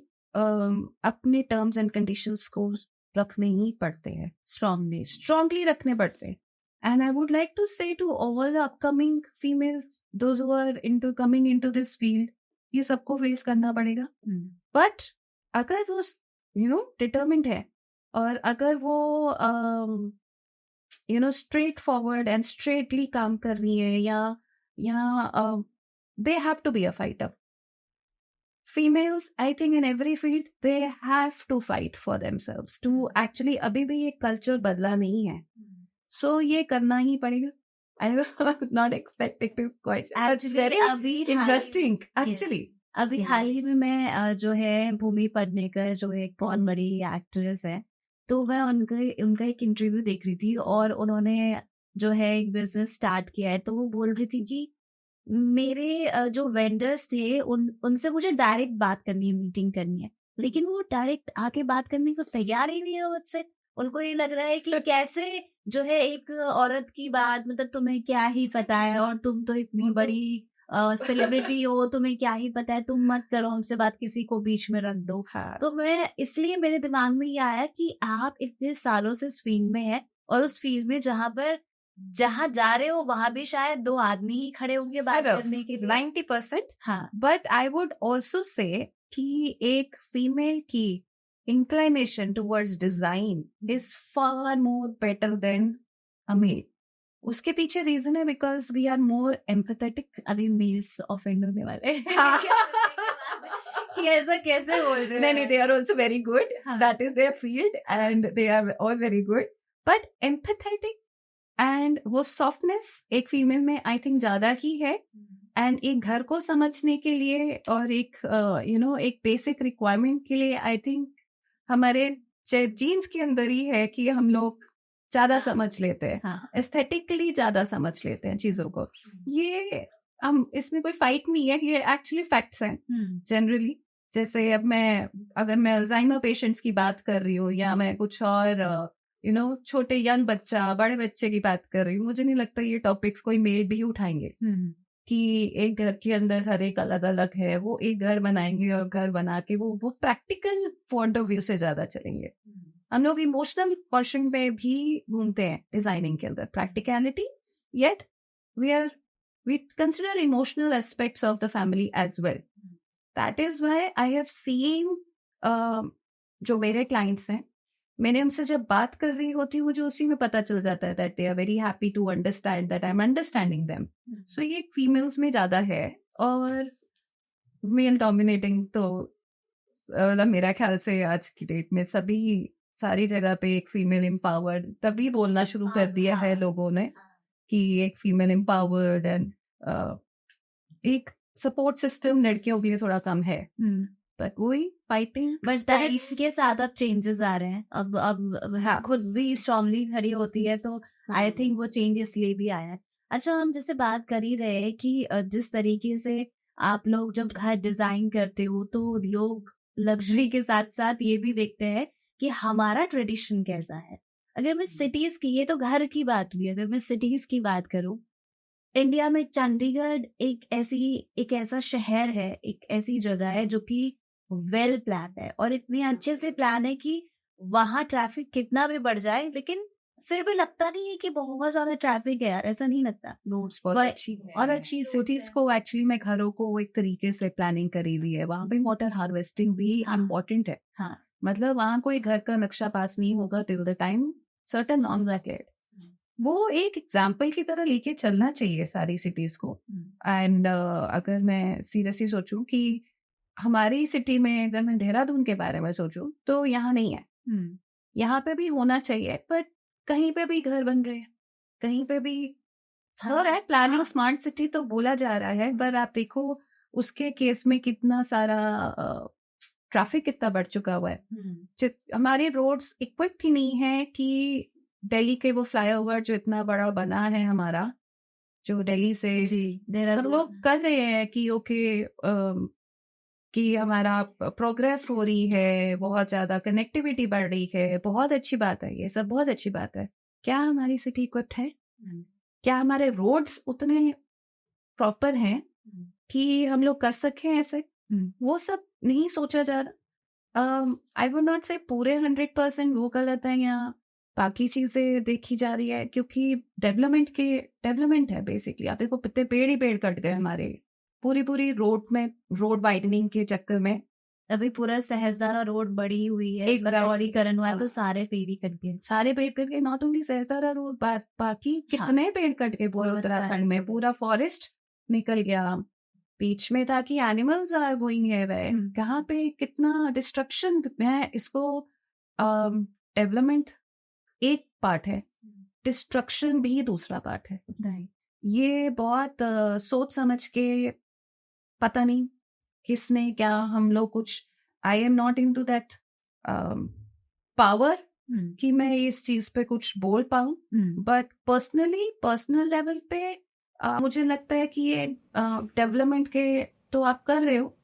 टर्म्स एंड कंडीशंस को रखने ही पड़ते हैं, स्ट्रांगली रखने पड़ते हैं। And I would like to say to all the upcoming females, those who are coming into this field, ये सबको फेस करना पड़ेगा। बट अगर वो डिटर्मिन्ड है और अगर वो स्ट्रेट फॉरवर्ड एंड स्ट्रेटली काम कर रही है या they have to be a fighter. Females, I think in every field, they have to fight for themselves to actually, अभी भी ये culture बदला नहीं है. So ये करना ही पड़ेगा. I was not expecting this question. It's very interesting, actually. अभी हाल ही में मैं जो है भूमि पेडनेकर जो एक बहुत बड़ी एक्ट्रेस है, तो मैं उनका एक इंटरव्यू देख रही थी और उन्होंने जो है एक बिजनेस स्टार्ट किया है। तो वो बोल रही थी कि मेरे जो वेंडर्स थे उनसे मुझे डायरेक्ट बात करनी है, मीटिंग करनी है, लेकिन वो डायरेक्ट आके बात करने को तैयार ही नहीं है मुझसे। उनको ये लग रहा है कि कैसे जो है एक औरत की बात, मतलब तुम्हें क्या ही पता है, और तुम तो इतनी बड़ी सेलिब्रिटी हो, तुम्हें क्या ही पता है, तुम मत करो हमसे बात, किसी को बीच में रख दो। तो मैं इसलिए मेरे दिमाग में ये आया कि आप इतने सालों से इस फील्ड में है और उस फील्ड में जहाँ जा रहे हो वहां भी शायद 2 आदमी ही खड़े होंगे बात करने के लिए। 90%। हाँ, but I would also say कि एक फीमेल की inclination towards design is far more better than a male. उसके पीछे रीजन है because we are more empathetic. अभी मेल्स ऑफेंड होने वाले कि ऐसा कैसे बोल रहे हैं? नहीं, they are also very good. That is their field and they are all very good. But empathetic and वो सॉफ्टनेस एक फीमेल में आई थिंक ज्यादा ही है। एंड एक घर को समझने के लिए और एक एक बेसिक रिक्वायरमेंट के लिए आई थिंक हमारे जीन्स के अंदर ही है कि हम लोग ज्यादा समझ लेते हैं, एस्थेटिकली ज्यादा समझ लेते हैं चीजों को। ये हम इसमें कोई फाइट नहीं है, ये एक्चुअली फैक्ट्स हैं जनरली। जैसे अब अगर मैं अल्जाइमर पेशेंट्स की बात कर रही हूँ या मैं कुछ और छोटे यंग बच्चा, बड़े बच्चे की बात कर रही हूँ, मुझे नहीं लगता ये टॉपिक्स कोई मेल भी उठाएंगे कि एक घर के अंदर हर एक अलग अलग है। वो एक घर बनाएंगे और घर बना के वो प्रैक्टिकल पॉइंट ऑफ व्यू से ज्यादा चलेंगे। हम लोग इमोशनल क्वेश्चन पे भी घूमते हैं डिजाइनिंग के अंदर, practicality, yet we consider emotional aspects of the family as well. That is why I have seen जो मेरे clients हैं, मैंने उनसे जब बात कर रही होती हूँ मुझे उसी में पता चल जाता है that they are very happy to understand that I'm understanding them. So ये females में ज्यादा है और male dominating तो मेरा ख्याल से आज की डेट में सारी जगह पे एक फीमेल एम्पावर्ड तभी बोलना शुरू कर दिया है लोगों ने कि एक फीमेल एम्पावर्ड एंड एक सपोर्ट सिस्टम लड़कियों के लिए थोड़ा कम है। बट वही फाइटिंग, बट टाइम्स के साथ अब चेंजेस आ रहे हैं। अब खुद भी स्ट्रांगली खड़ी होती है, तो आई थिंक वो चेंज इसलिए भी आया है। अच्छा, हम जैसे बात कर ही रहे हैं कि जिस तरीके से आप लोग जब घर डिजाइन करते हो तो लोग लग्जरी के साथ साथ ये भी देखते हैं कि हमारा ट्रेडिशन कैसा है। अगर मैं सिटीज की, ये तो घर की बात हुई, अगर मैं सिटीज की बात करूं, इंडिया में चंडीगढ़ एक ऐसा शहर है, एक ऐसी जगह है जो कि वेल प्लान है और इतने अच्छे से प्लान है कि वहां ट्रैफिक कितना भी बढ़ जाए लेकिन फिर भी लगता नहीं है कि बहुत ज्यादा ट्रैफिक है यार, ऐसा नहीं लगता। रोड्स बहुत But- अच्छी है और अच्छी सिटीज को एक्चुअली में घरों को एक तरीके से प्लानिंग करी हुई है। वहाँ पे वाटर हार्वेस्टिंग भी इम्पोर्टेंट है। हाँ। मतलब वहाँ कोई घर का नक्शा पास नहीं होगा till the time certain norms are cleared. वो एक एग्जाम्पल की तरह लेके चलना चाहिए सारी सिटीज को। एंड अगर मैं सीरियसली सोचूं कि हमारी सिटी में, अगर मैं देहरादून के बारे में सोचूं तो यहाँ नहीं है। यहाँ पे भी होना चाहिए, पर कहीं पे भी घर बन रहे हैं, कहीं पे भी हो रहा है। प्लानिंग स्मार्ट सिटी तो बोला जा रहा है, पर आप देखो उसके केस में कितना सारा ट्रैफिक कितना बढ़ चुका हुआ है। हमारे रोड्स इक्विप्ड ही नहीं है कि दिल्ली के वो फ्लाईओवर जो इतना बड़ा बना है हमारा, जो दिल्ली से हम लोग कर रहे हैं कि ओके कि हमारा प्रोग्रेस हो रही है, बहुत ज्यादा कनेक्टिविटी बढ़ रही है, बहुत अच्छी बात है, ये सब बहुत अच्छी बात है। क्या हमारी सिटी इक्विप्ड है? क्या हमारे रोड्स उतने प्रॉपर हैं कि हम लोग कर सकें ऐसे? वो सब नहीं सोचा जा रहा। आई वुड नॉट से पूरे 100% वो गलत है या बाकी चीजें देखी जा रही है, क्योंकि डेवलपमेंट है बेसिकली। आप देखो कितने पेड़ ही पेड़ कट गए हमारे पूरी रोड में, रोड वाइडनिंग के चक्कर में। अभी पूरा सहस्त्रधारा रोड बड़ी हुई है, चौड़ीकरण हुआ है, तो सारे पेड़ ही कट गए। सारे पेड़ कट गए, नॉट ओनली सहस्त्रधारा रोड, बाकी कितने पेड़ कट गए पूरे उत्तराखंड में। पूरा फॉरेस्ट निकल गया, बीच में था कि एनिमल्स आर गोइंग है, कहाँ पे कितना डिस्ट्रक्शन है। इसको डेवलपमेंट एक पार्ट है, डिस्ट्रक्शन भी दूसरा पार्ट है। ये बहुत सोच समझ के, पता नहीं किसने क्या, हम लोग कुछ, I am not into that power कि मैं इस चीज पे कुछ बोल पाऊं, बट पर्सनल लेवल पे मुझे लगता है कि ये डेवलपमेंट के तो आप कर रहे हो,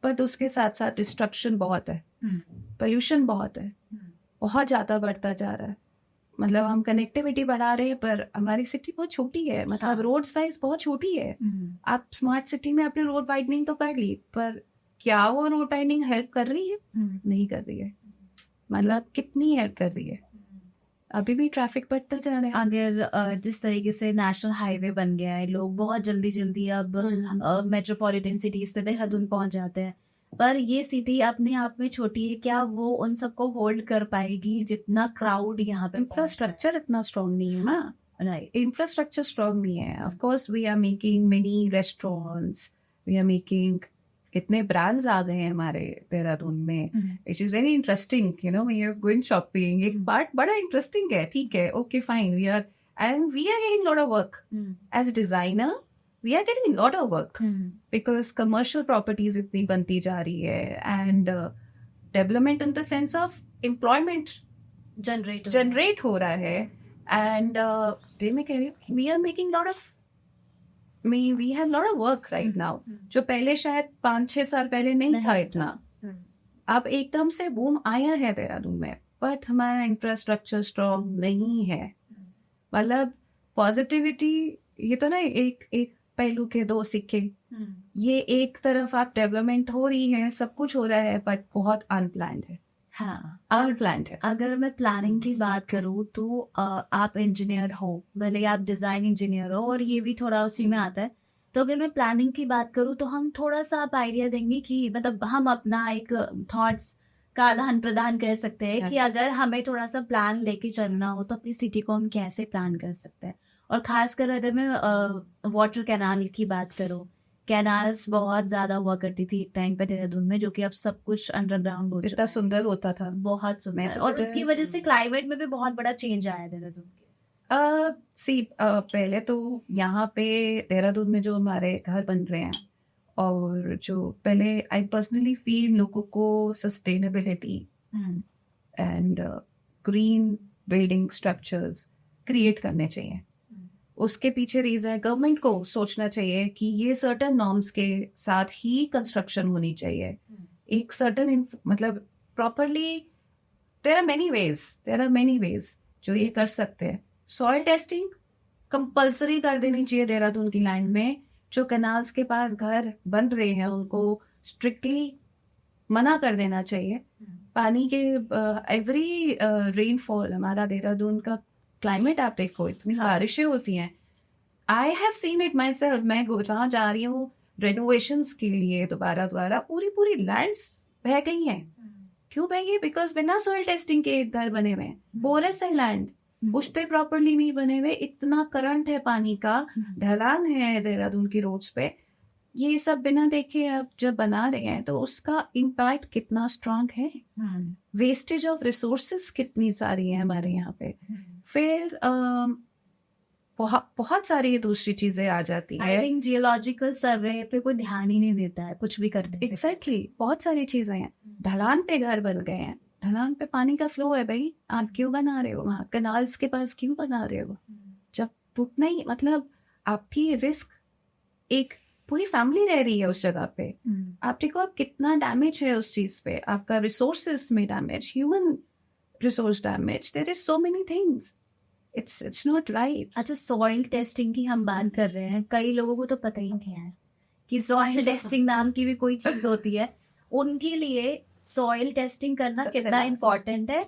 बट उसके साथ साथ डिस्ट्रक्शन बहुत है, पोल्यूशन बहुत है, बहुत ज्यादा बढ़ता जा रहा है। मतलब हम कनेक्टिविटी बढ़ा रहे हैं, पर हमारी सिटी बहुत छोटी है, मतलब रोड साइज बहुत छोटी है। आप स्मार्ट सिटी में अपनी रोड वाइडनिंग तो कर ली, पर क्या वो रोड वाइडनिंग हेल्प कर रही है? नहीं कर रही है। मतलब कितनी हेल्प कर रही है? अभी भी ट्रैफिक बढ़ता जा रहा है। अगर जिस तरीके से नेशनल हाईवे बन गया है, लोग बहुत जल्दी अब मेट्रोपॉलिटन सिटीज से देहरादून पहुंच जाते हैं, पर ये सिटी अपने आप में छोटी है, क्या वो उन सबको होल्ड कर पाएगी जितना क्राउड यहाँ पे? इंफ्रास्ट्रक्चर इतना स्ट्रॉन्ग नहीं है ना, राइट? इंफ्रास्ट्रक्चर स्ट्रॉन्ग नहीं है। Of course we are making many restaurants, we are making, कितने ब्रांड्स आ गए हैं हमारे देहरादून में, which is very interesting. You know, we are going shopping, एक पार्ट बड़ा इंटरेस्टिंग है, ठीक है, okay fine, we are getting lot of work as designer, we are getting a lot of work because commercial properties इतनी बनती जा रही है, and development in the sense of employment generate हो रहा है, and मैं कह रही हूँ we are making lot of, we have lot of work right now, जो पहले शायद 5-6 साल पहले नहीं था इतना। अब एकदम से बूम आया है देहरादून में, बट हमारा इंफ्रास्ट्रक्चर स्ट्रॉन्ग नहीं है। मतलब पॉजिटिविटी, ये तो ना एक पहलू के दो सिक्के। ये एक तरफ आप डेवलपमेंट हो रही है, सब कुछ हो रहा है, बट बहुत अनप्लान्ड है। हाँ, अनप्लान्ड है। अगर मैं प्लानिंग की बात करूँ तो आप इंजीनियर हो, भले आप डिजाइन इंजीनियर हो, और ये भी थोड़ा उसी में आता है। तो अगर मैं प्लानिंग की बात करूँ तो हम थोड़ा सा आप आइडिया देंगे कि मतलब हम अपना एक थॉट्स का आदान प्रदान कर सकते हैं कि अगर हमें थोड़ा सा प्लान लेके चलना हो तो अपनी सिटी को हम कैसे प्लान कर सकते हैं। और खासकर अगर मैं वाटर कैनाल की बात करूँ, कैनाल्स बहुत ज्यादा हुआ करती थी एक टाइम पे देहरादून में, जो कि अब सब कुछ अंडरग्राउंड हो इतना सुंदर होता था, बहुत सुंदर, और उसकी वजह से क्लाइमेट में भी बहुत बड़ा चेंज आया देहरादून के। पहले तो यहाँ पे देहरादून में जो हमारे घर बन रहे हैं, और जो पहले आई पर्सनली फील लोगों को sustainability and green building structures create करने चाहिए। उसके पीछे रीजन है, गवर्नमेंट को सोचना चाहिए कि ये सर्टेन नॉर्म्स के साथ ही कंस्ट्रक्शन होनी चाहिए। एक सर्टेन मतलब properly, there are many ways जो ये कर सकते हैं। सॉइल टेस्टिंग कंपल्सरी कर देनी चाहिए देहरादून की लैंड में। जो कैनाल्स के पास घर बन रहे हैं उनको स्ट्रिक्टली मना कर देना चाहिए। पानी के एवरी रेनफॉल, हमारा देहरादून का क्लाइमेट आप देखो, इतनी बारिशें होती हैं. I have seen it my self. मैं जहाँ जा रही हूँ रेनोवेशंस के लिए दोबारा पूरी लैंड्स बह गई हैं. क्यों बह गई? बिकॉज बिना सॉइल टेस्टिंग के घर बने हुए हैं. बोरस है लैंड, पुश्ते प्रॉपरली नहीं बने हुए, इतना करंट है पानी का, ढलान है देहरादून की रोड्स पे. ये सब बिना देखे आप जब बना रहे हैं तो उसका इम्पैक्ट कितना स्ट्रांग है. वेस्टेज ऑफ रिसोर्सेस कितनी सारी है हमारे यहाँ पे. फिर बहुत सारी दूसरी चीजें आ जाती आई है. थिंक जियोलॉजिकल सर्वे पे कोई ध्यान ही नहीं देता है कुछ भी करने से. एग्जैक्टली, बहुत सारी चीजें हैं. ढलान पे घर बन गए हैं, ढलान पे पानी का फ्लो है भाई, आप क्यों बना रहे हो वहाँ? कनाल्स के पास क्यों बना रहे हो? जब टूटना ही मतलब आपकी रिस्क, एक पूरी फैमिली रह रही है उस जगह पे. आप देखो आप कितना डैमेज है उस चीज पे. आपका रिसोर्सेस में damage, human resource damage, there is so many things. It's not right. अच्छा, सॉइल टेस्टिंग की हम बात कर रहे हैं. कई लोगों को तो पता ही नहीं है कि सॉइल टेस्टिंग नाम की भी कोई चीज होती है. उनके लिए सॉइल टेस्टिंग करना सबसे कितना last. इम्पोर्टेंट है.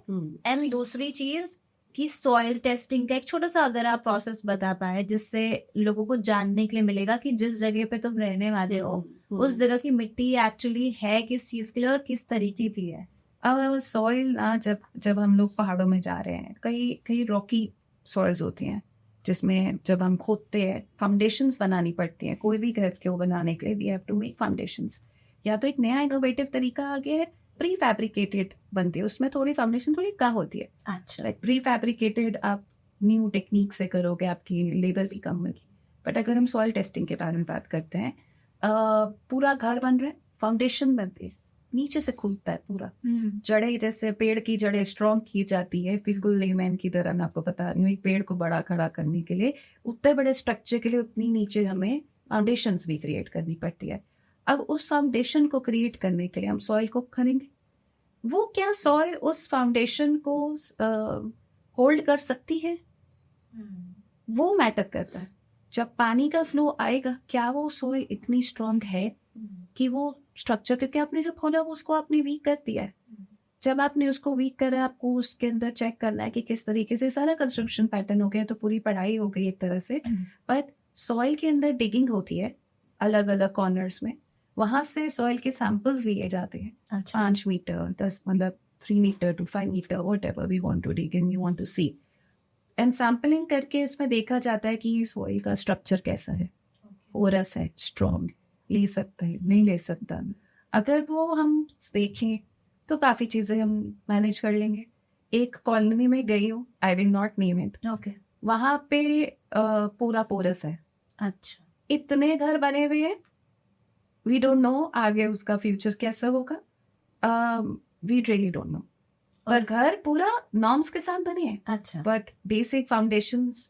एंड दूसरी चीज कि सॉइल टेस्टिंग का एक छोटा सा अगर आप प्रोसेस बता पाए जिससे लोगों को जानने के लिए मिलेगा कि जिस जगह पे तुम रहने वाले हो उस जगह की मिट्टी एक्चुअली है किस चीज के लिए और किस तरीके की है. अब सॉइल ना, जब हम लोग पहाड़ों में जा रहे हैं, कई रॉकी सॉइल्स होती हैं जिसमें जब हम खोदते हैं फाउंडेशंस बनानी पड़ती हैं. कोई भी घर को बनाने के लिए we have to make foundations. या तो एक नया इनोवेटिव तरीका आ गया है, प्री फैब्रिकेटेड बनती है, उसमें थोड़ी फाउंडेशन थोड़ी कम होती है. अच्छा, लाइक प्री फैब्रिकेटेड आप न्यू टेक्निक से करोगे, आपकी लेबर भी कम होगी. बट अगर हम सॉइल टेस्टिंग के बारे में बात करते हैं, पूरा घर बन रहा है, फाउंडेशन बनती है, नीचे से खुलता है पूरा. जड़ें, जैसे पेड़ की जड़ें स्ट्रॉन्ग की जाती है, बिल्कुल लेमैन की तरह मैं आपको बता रही हूँ. एक पेड़ को बड़ा खड़ा करने के लिए, उतने बड़े स्ट्रक्चर के लिए उतनी नीचे हमें फाउंडेशंस भी क्रिएट करनी पड़ती है. अब उस फाउंडेशन को क्रिएट करने के लिए हम सॉइल को खनेंगे. वो क्या सॉइल उस फाउंडेशन को होल्ड कर सकती है? वो मैटर करता है. जब पानी का फ्लो आएगा, क्या वो सॉइल इतनी स्ट्रांग है कि वो स्ट्रक्चर, क्योंकि आपने जब खोला वो उसको आपने वीक कर दिया है. जब आपने उसको वीक करा, आपको उसके अंदर चेक करना है कि किस तरीके से सारा कंस्ट्रक्शन पैटर्न हो गया, तो पूरी पढ़ाई हो गई एक तरह से. बट सॉइल के अंदर डिगिंग होती है अलग अलग कॉर्नर्स में, वहां से सॉइल के सैंपल्स लिए जाते हैं. अच्छा, 5 मीटर 10 मतलब 3 meter to 5 meter, whatever we want to dig and we want to see. And sampling करके इसमें देखा जाता है कि सॉइल का स्ट्रक्चर कैसा है, पोरस है, स्ट्रॉन्ग, ले सकता है, नहीं ले सकता. अगर वो हम देखें तो काफ़ी चीज़ें हम मैनेज कर लेंगे. एक कॉलोनी में गई हूँ, I will not name it. Okay, वहाँ पे पूरा पोरस है. अच्छा, इतने घर बने हुए हैं, वी डोंट नो आगे उसका फ्यूचर कैसा होगा. We really don't know. पर घर पूरा नॉर्म्स के साथ बने हैं, अच्छा, बट बेसिक फाउंडेशंस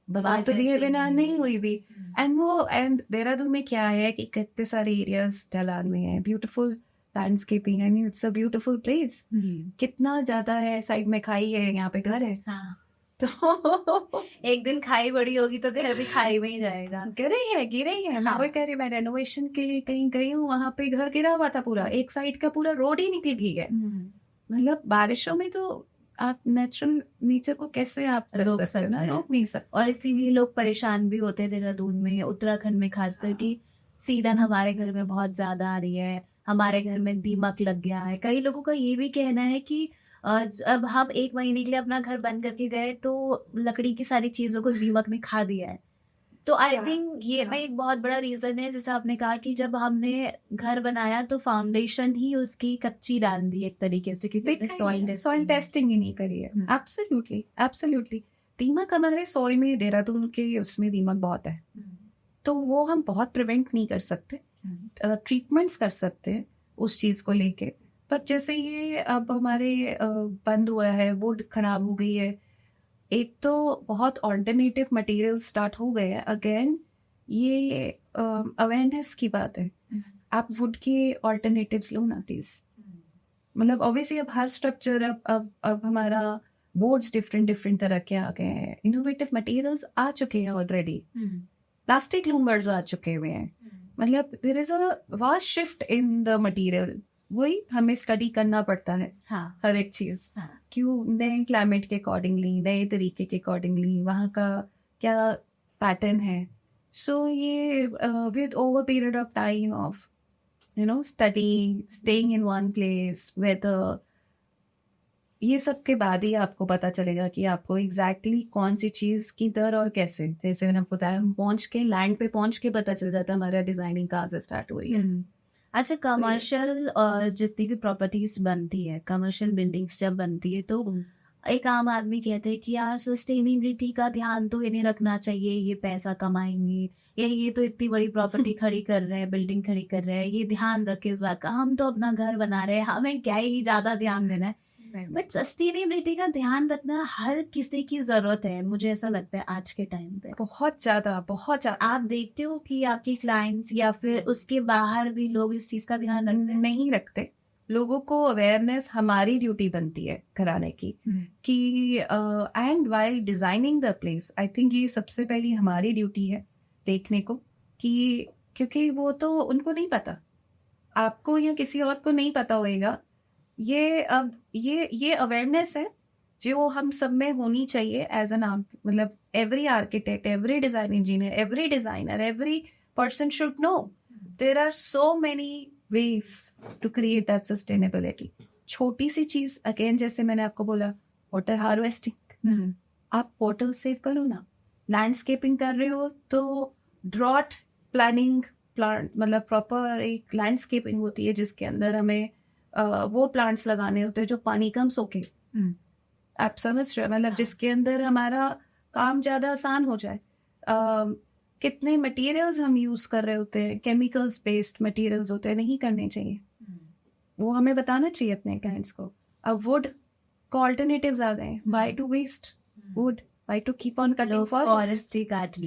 बना तो दिए बिना नहीं हुई भी. एंड देहरादून में क्या है कि कितने सारे एरियाज ढलान में है, beautiful landscaping. I mean it's a beautiful place. कितना ज्यादा है, साइड में खाई है, यहाँ पे घर है. हाँ. तो एक दिन खाई बड़ी होगी तो घर भी खाई में ही जाएगा. गिरे ही है. मैं वही कह रही, मैं रेनोवेशन के लिए कहीं गई हूँ, वहां पे घर गिरा हुआ था पूरा, एक साइड का पूरा रोड ही निकल गई है. मतलब बारिशों में तो आप नेचुरल नेचर को कैसे आप रोक सकते हो ना, सकते हैं. रोक नहीं सकते. और इसीलिए लोग परेशान भी होते हैं देहरादून में, उत्तराखंड में खासकर कि सीडन हमारे घर में बहुत ज्यादा आ रही है, हमारे घर में दीमक लग गया है. कई लोगों का ये भी कहना है कि अब हम 1 महीने के लिए अपना घर बंद करके गए तो लकड़ी की सारी चीजों को दीमक ने खा दिया है. तो आई थिंक ये yeah. एक बहुत बड़ा रीजन है, जैसे आपने कहा कि जब हमने घर बनाया तो फाउंडेशन ही उसकी कच्ची डाल दी एक तरीके से, क्योंकि सॉइल टेस्टिंग ही नहीं करी है. एब्सोल्युटली. दीमक हमारे सॉइल में, देहरादून के उसमें दीमक बहुत है, तो वो हम बहुत प्रिवेंट नहीं कर सकते. ट्रीटमेंट्स कर सकते हैं उस चीज को लेके. पर जैसे ये अब हमारे बंद हुआ है, वुड खराब हो गई है, एक तो बहुत ऑल्टरनेटिव मटेरियल स्टार्ट हो गए हैं अगेन. ये अवेयरनेस की बात है. आप वुड के ऑल्टरनेटिव्स लो ना प्लीज. मतलब ऑब्वियसली अब हर स्ट्रक्चर, अब हमारा बोर्ड्स डिफरेंट तरह के आ गए हैं, इनोवेटिव मटेरियल्स आ चुके हैं ऑलरेडी, प्लास्टिक लूमर्स आ चुके हुए हैं. मतलब there is a vast shift in the material वही हमें स्टडी करना पड़ता है हाँ हर एक चीज, हाँ क्यों नए क्लाइमेट के अकॉर्डिंगली, नए तरीके के अकॉर्डिंगली वहाँ का क्या पैटर्न है. सो ये with over period of time of study, staying in one place, weather, ये सब के बाद ही आपको पता चलेगा कि आपको एग्जैक्टली कौन सी चीज किधर और कैसे. जैसे मैंने आपको बताया, पहुंच के लैंड पे पहुंच के पता चल जाता है हमारा डिजाइनिंग कहाँ से स्टार्ट हुई है. अच्छा, कमर्शियल जितनी भी प्रॉपर्टीज बनती है, कमर्शियल बिल्डिंग्स जब बनती है, तो एक आम आदमी कहते हैं कि यार सस्टेनेबिलिटी का ध्यान तो इन्हें रखना चाहिए, ये पैसा कमाएंगे, ये तो इतनी बड़ी प्रॉपर्टी खड़ी कर रहे हैं, बिल्डिंग खड़ी कर रहे हैं, ये ध्यान रखे इस बात का. हम तो अपना घर बना रहे हैं, हमें क्या ही ज्यादा ध्यान देना है. बट सस्टेनेबिलिटी का ध्यान रखना हर किसी की जरूरत है, मुझे ऐसा लगता है आज के टाइम पे. बहुत ज्यादा, बहुत ज्यादा. आप देखते हो कि आपके क्लाइंट्स या फिर उसके बाहर भी लोग इस चीज का ध्यान रखते हैं? नहीं रखते. लोगों को अवेयरनेस हमारी ड्यूटी बनती है कराने की कि and while designing the place, I think ये सबसे पहली हमारी ड्यूटी है देखने को कि, क्योंकि वो तो उनको नहीं पता, आपको या किसी और को नहीं पता होएगा. ये अवेयरनेस है जो हम सब में होनी चाहिए एज एन मतलब every architect, every design engineer, every designer, every person should know there are so many ways to create that sustainability. छोटी सी चीज, अगेन जैसे मैंने आपको बोला, वाटर हार्वेस्टिंग. आप वाटर सेव करो ना. लैंडस्केपिंग कर रहे हो तो ड्रॉट प्लानिंग, प्लांट मतलब प्रॉपर एक लैंडस्केपिंग होती है जिसके अंदर हमें वो प्लांट्स लगाने होते हैं जो पानी कम सोखे. आप समझ रहे हो, मतलब जिसके अंदर हमारा काम ज्यादा आसान हो जाए. कितने मटेरियल्स हम यूज कर रहे होते हैं, केमिकल्स बेस्ड मटेरियल्स होते हैं, नहीं करने चाहिए. वो हमें बताना चाहिए अपने क्लाइंट्स को. अब वुड को ऑल्टरनेटिव्स आ गए. Why to waste wood, why to keep on cutting forest,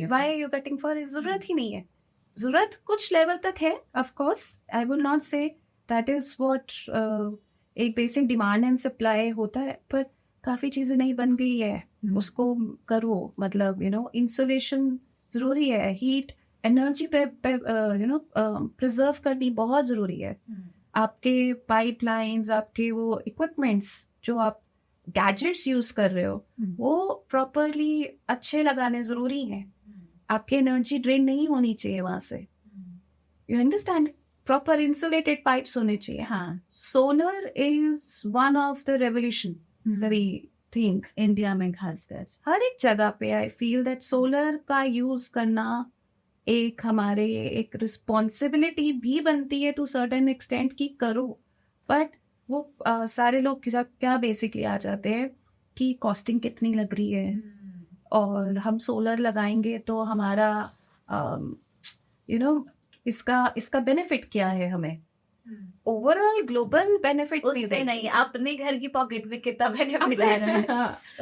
why you cutting forest? जरूरत ही नहीं है. जरूरत कुछ लेवल तक है, of course I would not say that is what एक बेसिक डिमांड एंड सप्लाई होता है, पर काफी चीजें नहीं बन गई है. उसको करो, मतलब इंसुलेशन जरूरी है, हीट एनर्जी पे प्रिजर्व करनी बहुत जरूरी है. आपके पाइपलाइंस, आपके वो इक्विपमेंट्स जो आप गैजेट्स यूज कर रहे हो, वो प्रॉपरली अच्छे लगाने जरूरी है. आपकी एनर्जी ड्रेन नहीं होनी चाहिए वहां से. You understand? Proper insulated pipes होने चाहिए. हाँ, solar is one of the revolutionary thing India में खासकर हर एक जगह पे. आई फील दैट सोलर का यूज करना एक हमारे एक रिस्पॉन्सिबिलिटी भी बनती है टू सर्टेन एक्सटेंट की करो. बट वो सारे लोग क्या बेसिकली आ जाते हैं कि कॉस्टिंग कितनी लग रही है, और हम सोलर लगाएंगे तो हमारा इसका बेनिफिट क्या है हमें. ओवरऑल ग्लोबल बेनिफिट्स नहीं, अपने घर की पॉकेट में कितना बेनिफिट आ रहा है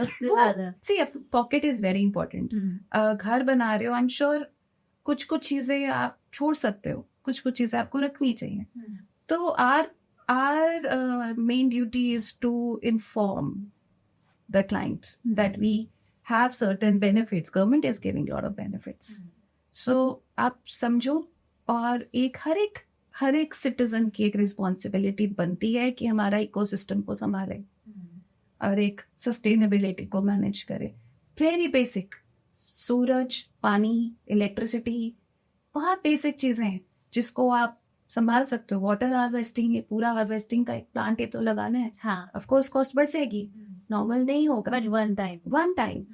उससे ज्यादा. सी पॉकेट इज वेरी इंपॉर्टेंट. घर बना रहे हो, आई एम श्योर कुछ चीजें आप छोड़ सकते हो, कुछ चीजें आपको रखनी चाहिए. तो our main duty is to inform the client that we have certain benefits. Government is giving a lot of benefits. So आप समझो, और हर एक सिटीजन की एक रिस्पॉन्सिबिलिटी बनती है कि हमारा इकोसिस्टम को संभाले और एक सस्टेनेबिलिटी को मैनेज करे. वेरी बेसिक, सूरज, पानी, इलेक्ट्रिसिटी, बहुत बेसिक चीजें हैं जिसको आप संभाल सकते हो. वाटर हार्वेस्टिंग, ये पूरा हार्वेस्टिंग का एक प्लांट है तो लगाना है. हाँ, ऑफ कोर्स कॉस्ट बढ़ जाएगी, नॉर्मल नहीं होगा, बट वन टाइम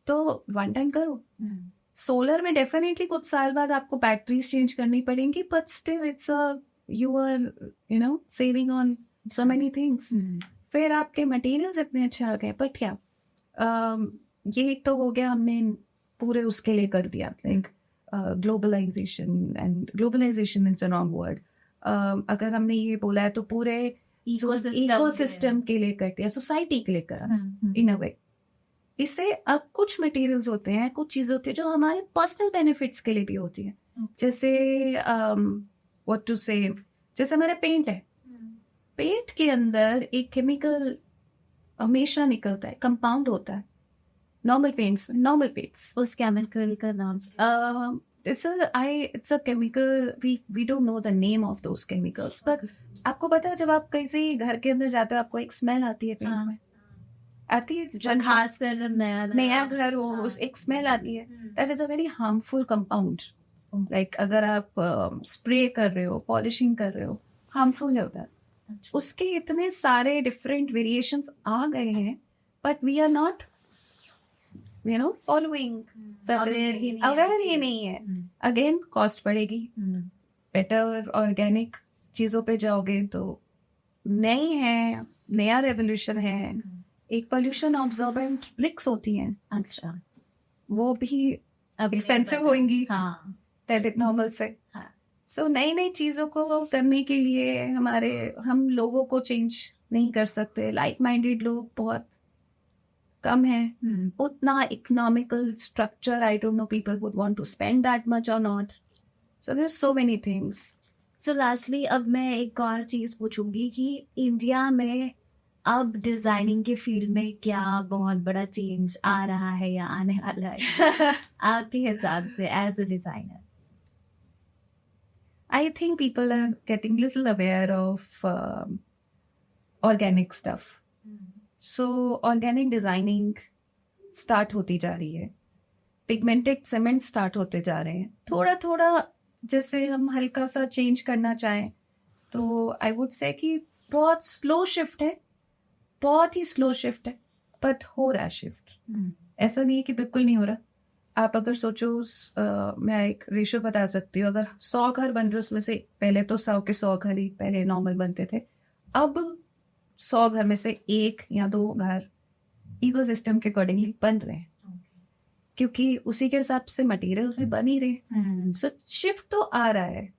तो वन टाइम करो. सोलर में डेफिनेटली कुछ साल बाद आपको बैटरीज चेंज करनी पड़ेंगी, but still it's you are saving on so many things. फिर आपके मटेरियल्स इतने अच्छे आ गए. बट क्या ये एक तो हो गया, हमने पूरे उसके लिए कर दिया, like globalization is a wrong word. अगर हमने ये बोला है तो पूरे इकोसिस्टम के लिए कर दिया, सोसाइटी के लिए करा इन अ वे. इससे अब कुछ मटेरियल्स होते हैं, कुछ चीजें होती है जो हमारे पर्सनल बेनिफिट्स के लिए भी होती है. जैसे व्हाट टू से, जैसे हमारा पेंट है, पेंट के अंदर एक केमिकल हमेशा निकलता है, कंपाउंड होता है. नॉर्मल पेंट्स उस केमिकल का नाम it's a chemical. We don't know the name of those chemicals. But आपको पता है जब आप किसी घर के अंदर जाते हो आपको एक स्मेल आती है पेट में, आती है जब खास कर जब नया घर हो उस एक स्मेल आती है. That is a very harmful compound. Like अगर आप स्प्रे कर रहे हो, पॉलिशिंग कर रहे हो, harmful है उधर. उसके इतने सारे डिफरेंट वेरिएशंस आ गए हैं, but we are not following. Aware ही नहीं है. अगेन कॉस्ट बढ़ेगी. बेटर ऑर्गेनिक चीजों पे जाओगे तो नई है, नया रेवोल्यूशन है. एक पोल्यूशन ऑब्जॉर्बेंट ब्रिक्स होती हैं. अच्छा, वो भी एक्सपेंसिव होंगी पहले नॉर्मल से. सो नई नई चीजों को करने के लिए हम लोगों को चेंज नहीं कर सकते. लाइक माइंडेड लोग बहुत कम है. उतना economical structure, I don't know people would want to spend that much और not. So there so many things. So lastly अब मैं एक और चीज पूछूंगी कि इंडिया में अब डिजाइनिंग के फील्ड में क्या बहुत बड़ा चेंज आ रहा है या आने वाला है आपके हिसाब से as a designer? I think people are getting little aware of organic stuff. So organic designing start होती जा रही है. Pigmented cement start होते जा रहे हैं. थोड़ा थोड़ा जैसे हम हल्का सा चेंज करना चाहें तो I would say कि बहुत स्लो शिफ्ट है, बहुत ही स्लो शिफ्ट है, बट हो रहा है शिफ्ट. ऐसा नहीं है कि बिल्कुल नहीं हो रहा. आप अगर सोचो, मैं एक रेशियो बता सकती हूँ. अगर 100 घर बन रहे उसमें से पहले तो 100 के 100 घर ही पहले नॉर्मल बनते थे. अब 100 घर में से 1 या 2 घर इकोसिस्टम के अकॉर्डिंगली बन रहे हैं, क्योंकि उसी के हिसाब से मटेरियल्स भी बन ही रहे. सो शिफ्ट तो आ रहा है,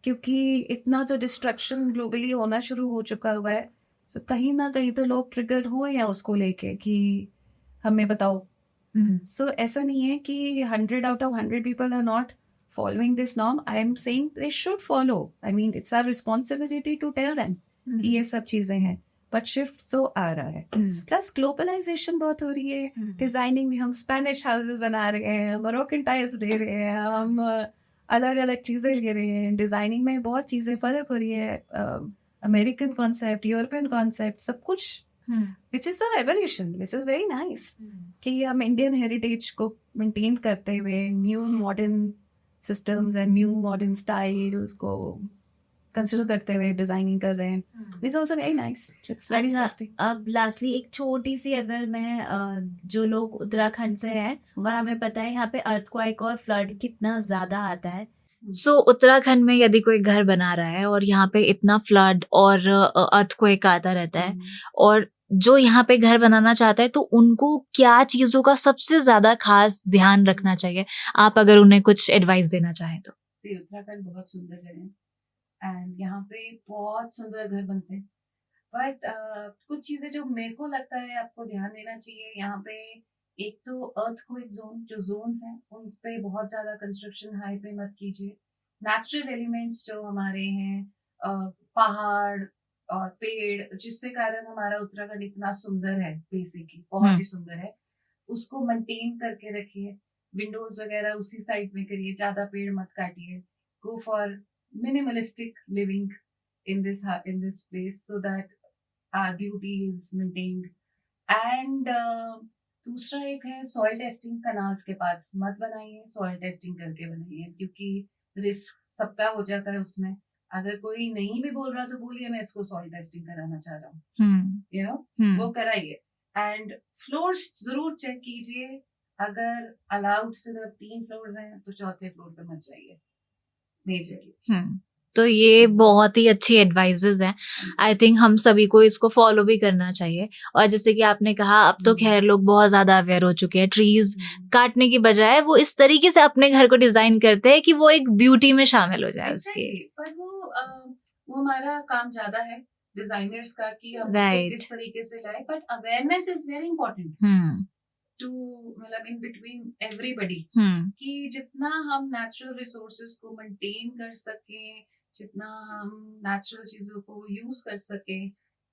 क्योंकि इतना जो डिस्ट्रक्शन ग्लोबली होना शुरू हो चुका हुआ है. सो कहीं ना कहीं तो लोग ट्रिगर हो या उसको लेके कि हमें बताओ. So ऐसा नहीं है कि 100 out of 100 people are not following this norm. I am saying they should follow. I mean, it's our responsibility to tell them कि ये सब चीजें हैं. But shift तो आ रहा है. Plus globalization बहुत हो रही है. डिजाइनिंग में हम स्पेनिश हाउसेस बना रहे हैं, मोरक्कन टाइल्स दे रहे हैं, हम अलग अलग चीजें ले रहे हैं. डिजाइनिंग में बहुत चीजें फर्क हो रही है. अमेरिकन कॉन्सेप्ट, यूरोपियन कॉन्सेप्ट, सब कुछ which is a revolution. This is very nice कि हम इंडियन हेरिटेज को मेंटेन करते हुए new modern systems and new modern styles को कंसिडर करते हुए डिजाइनिंग कर रहे हैं. This is also very nice. It's very interesting. अब लास्टली एक छोटी सी, अगर मैं जो लोग उत्तराखंड से हैं वहाँ हमें पता है यहाँ पे अर्थक्वेक और फ्लड कितना ज्यादा आता है. सो उत्तराखंड में यदि कोई घर बना रहा है और यहाँ पे इतना फ्लड और अर्थक्वेक आता रहता है, और जो यहाँ पे घर बनाना चाहता है, तो उनको क्या चीजों का सबसे ज्यादा खास ध्यान रखना चाहिए, आप अगर उन्हें कुछ एडवाइस देना चाहें तो? उत्तराखंड बहुत सुंदर जगह है एंड यहाँ पे बहुत सुंदर घर बनते हैं. बट कुछ चीजें जो मेरे को लगता है आपको ध्यान देना चाहिए यहाँ पे. एक तो अर्थक्वेक जोन, जो जोन्स हैं उन पे बहुत ज्यादा कंस्ट्रक्शन हाई पे मत कीजिए. नेचुरल एलिमेंट्स जो हमारे हैं, पहाड़ और पेड़, जिससे कारण हमारा उत्तराखंड इतना सुंदर है, बेसिकली बहुत ही सुंदर है, उसको मेंटेन करके रखिए. विंडोज वगैरह उसी साइड में करिए, ज्यादा पेड़ मत काटिए. Go for minimalistic living in this place so that our beauty is maintained. And दूसरा एक है सॉइल टेस्टिंग. कनाल्स के पास मत बनाइए, सॉइल टेस्टिंग करके बनाइए, क्योंकि रिस्क सबका हो जाता है उसमें. अगर कोई नहीं भी बोल रहा तो बोलिए मैं इसको सॉइल टेस्टिंग कराना चाह रहा हूँ, वो कराइए. एंड फ्लोर्स जरूर चेक कीजिए. अगर अलाउड सिर्फ 3 फ्लोर्स हैं तो 4थे फ्लोर पे मत जाइए मेजरली. तो ये बहुत ही अच्छी एडवाइजेज हैं. आई थिंक हम सभी को इसको फॉलो भी करना चाहिए. और जैसे कि आपने कहा, अब तो खैर लोग बहुत ज्यादा अवेयर हो चुके हैं. ट्रीज काटने की बजाय वो इस तरीके से अपने घर को डिजाइन करते हैं कि वो एक ब्यूटी में शामिल हो जाए उसके. पर वो हमारा काम ज्यादा है डिजाइनर्स का कि हम उसको किस तरीके से लाए. But awareness is very important too, मतलब इन बिटवीन एवरीबडी, कि जितना हम नेचुरल रिसोर्सेज को मेंटेन कर सकें, जितना हम नेचुरल चीजों को यूज कर सके,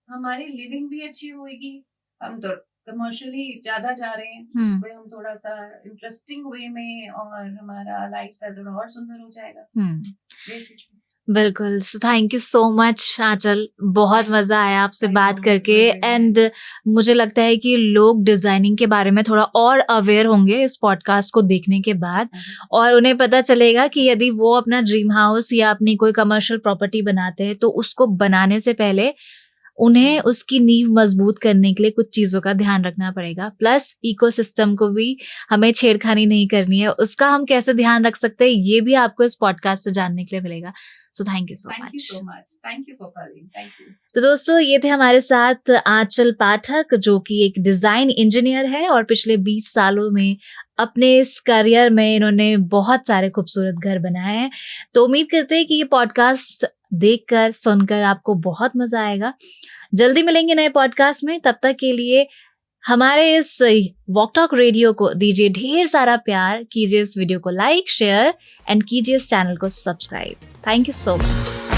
हमारी लिविंग भी अच्छी होगी. हम तो कमर्शियली ज्यादा जा रहे हैं, उस पे हम थोड़ा सा इंटरेस्टिंग वे में और हमारा लाइफस्टाइल थोड़ा और सुंदर हो जाएगा बेसिकली। बिल्कुल। So thank you so much Aanchal, बहुत मजा आया आपसे I बात know, करके। very nice. एंड मुझे लगता है कि लोग डिजाइनिंग के बारे में थोड़ा और अवेयर होंगे इस पॉडकास्ट को देखने के बाद, और उन्हें पता चलेगा कि यदि वो अपना ड्रीम हाउस या अपनी कोई कमर्शियल प्रॉपर्टी बनाते हैं तो उसको बनाने से पहले उन्हें उसकी नींव मजबूत करने के लिए कुछ चीजों का ध्यान रखना पड़ेगा। प्लस इकोसिस्टम को भी हमें छेड़खानी नहीं करनी है, उसका हम कैसे ध्यान रख सकते हैं ये भी आपको इस पॉडकास्ट से जानने के लिए मिलेगा। सो thank you so much. Thank you for calling, thank you. तो दोस्तों, ये थे हमारे साथ आंचल पाठक, जो कि एक डिजाइन इंजीनियर है और पिछले 20 सालों में अपने इस करियर में इन्होंने बहुत सारे खूबसूरत घर बनाए हैं। तो उम्मीद करते हैं कि ये पॉडकास्ट देखकर सुनकर आपको बहुत मजा आएगा। जल्दी मिलेंगे नए पॉडकास्ट में, तब तक के लिए हमारे इस वॉक टॉक रेडियो को दीजिए ढेर सारा प्यार, कीजिए इस वीडियो को लाइक, शेयर एंड कीजिए इस चैनल को subscribe. Thank you so much.